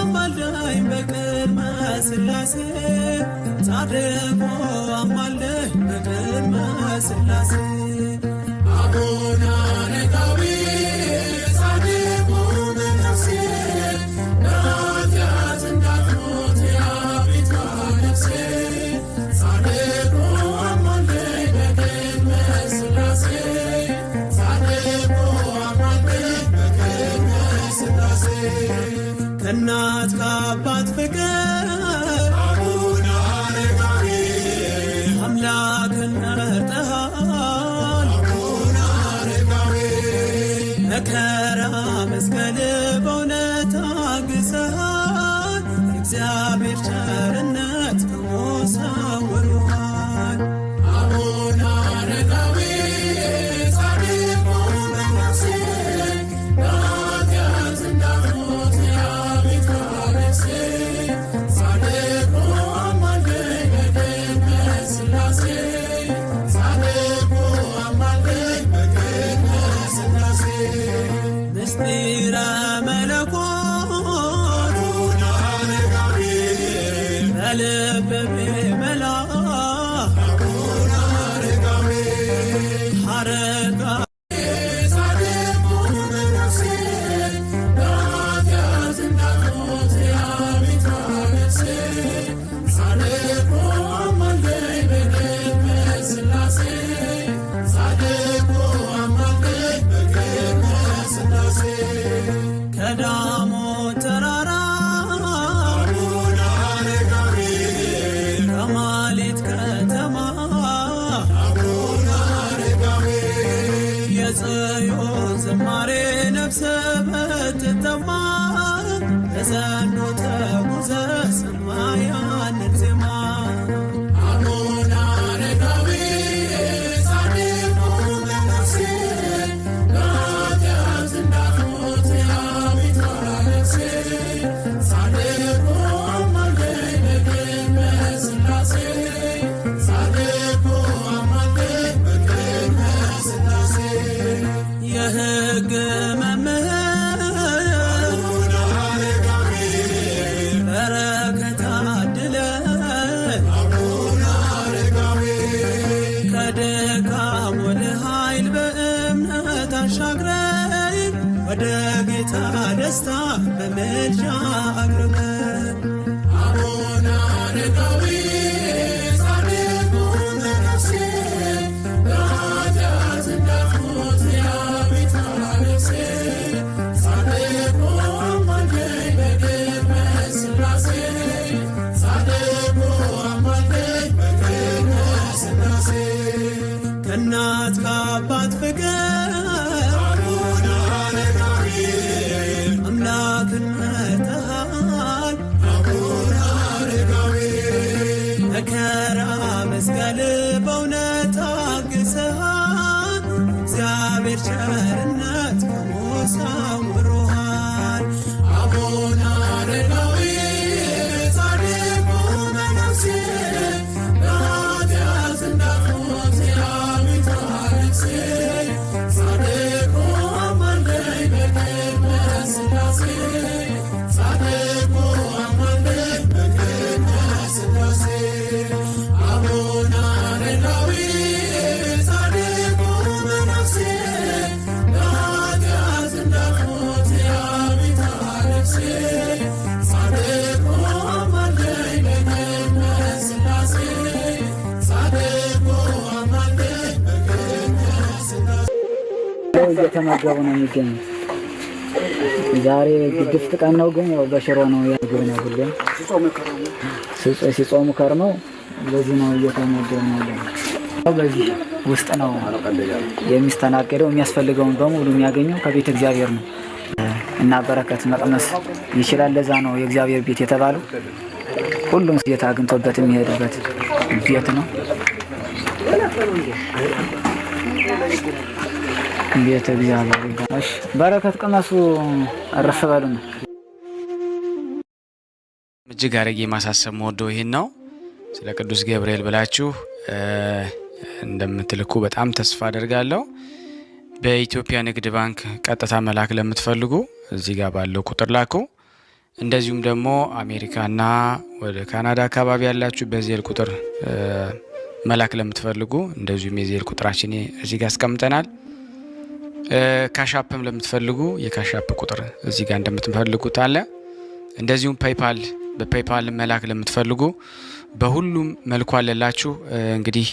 አማልደኝ በቅድመ ሥላሴ ጻድቁ አማልደኝ በቅድመ ሥላሴ አቡነ አረጋዊ ጻድቁ መነኩሴ በኃጢአት እንዳትሞት ያቤቷ ነፍሴ ጻድቁ አማልደኝ በቅድመ ሥላሴ ጻድቁ አማልደኝ በቅድመ ሥላሴ ከእናት ከአባት ፍቅር አቡነ አረጋዊ አምላክን መርጠሃል አቡነ አረጋዊ መከራ መስቀል በእውነት ታግሰሃል እግዚአብሔር ቸርነት ከሞት ሰውሮሃል አቡነ አረጋዊ ጻድቁ መነኩሴ በኃጢአት እንዳትሞት ያቤቷ ነፍሴ ጻድቁ አማልደኝ በቅድመ ሥላሴ ጻድቁ አማልደኝ በቅድመ ሥላሴ ምስጢረ መለኮት አቡነ አረጋዊ በልብ ቢመላ አቡነ አረጋዊ አረጋዊ ጻድቁ መነኩሴ በኃጢአት እንዳትሞት ያቤቷ ነፍሴ ጻድቁ አማልደኝ በቅድመ ሥላሴ ጻድቁ አማልደኝ በቅድመ ሥላሴ ከዳሞት ተራራ አቡነ አረጋዊ ከማሌት ከተማ አቡነ አረጋዊ የጽዮን ዝማሬ ነፍሰ ብትጠማ በዘንዶ ተጉዘ ሰማ ያንን ዜማ አቡነ አረጋዊ ጻድቁ መነኩሴ በኃጢአት እንዳትሞት ያቤቷ ነፍሴ ጻድቁ አማልደኝ በቅድመ ሥላሴ ጻድቁ አማልደኝ በቅድመ ሥላሴ የሕግ መምህር አቡነ አረጋዊ በረከት አድለን አቡነ አረጋዊ ከድካም ወደ ኃይል በእምነት አሻግረን ወደ ጌታ ደስታ በምልጃ አቅርበን አቡነ አረጋዊ ጻድቁ መነኩሴ በኃጢአት እንዳትሞት ያቤቷ ነፍሴ ጻድቁ አማልደኝ በቅድመ ሥላሴ ጻድቁ አማልደኝ በቅድመ ሥላሴ ከእናት ከአባት ፍቅር አቡነ አረጋዊ አምላክን መርጠሃል አቡነ አረጋዊ መከራ መስቀል በእውነት ታግሰሃል እግዚአብሔር ቸርነት ከሞት ሰውሮሃል አቡነ አረጋዊ ጻድቁ መነኩሴ በኃጢአት እንዳትሞት ያቤቷ ነፍሴ ጻድቁ አማልደኝ በቅድመ ሥላሴ ጻድቁ አማልደኝ በቅድመ ሥላሴ አቡነ አረጋዊ ጻድቁ መነኩሴ በኃጢአት እንዳትሞት ያቤቷ ነፍሴ ጻድቁ አማልደኝ በቅድመ ሥላሴ ጻድቁ አማልደኝ በቅድመ ሥላሴ እየተመገቡ ነው የሚገኙት። ዛሬ ግድፍት ቀን ነው፣ ግን ያው በሽሮ ነው ያግብ ነው ሁሌም ሲጾሙ ከርመው በዚህ ነው እየተመገቡ ነው። በዚህ ውስጥ ነው የሚስተናገደው። የሚያስፈልገውን በሙሉ የሚያገኘው ከቤተ እግዚአብሔር ነው እና በረከት መቅመስ ይችላል። ለዛ ነው የእግዚአብሔር ቤት የተባለው። ሁሉም ጌታ አግኝቶበት የሚሄድበት ቤት ነው። ቤተ እግዚአብሔር ይባላል። በረከት ቅመሱ፣ እረፍ በሉ ነው። እጅግ አድርጌ ማሳሰብ መወደው ይሄን ነው። ስለ ቅዱስ ገብርኤል ብላችሁ እንደምትልኩ በጣም ተስፋ አደርጋለሁ። በኢትዮጵያ ንግድ ባንክ ቀጥታ መላክ ለምትፈልጉ እዚህ ጋር ባለው ቁጥር ላኩ። እንደዚሁም ደግሞ አሜሪካና ወደ ካናዳ አካባቢ ያላችሁ በዜል ቁጥር መላክ ለምትፈልጉ እንደዚሁም የዜል ቁጥራችን እዚህ ጋር አስቀምጠናል። ካሻፕም ለምትፈልጉ የካሻፕ ቁጥር እዚህ ጋር እንደምትፈልጉት አለ። እንደዚሁም በፔይፓል መላክ ለምትፈልጉ በሁሉም መልኩ አለላችሁ። እንግዲህ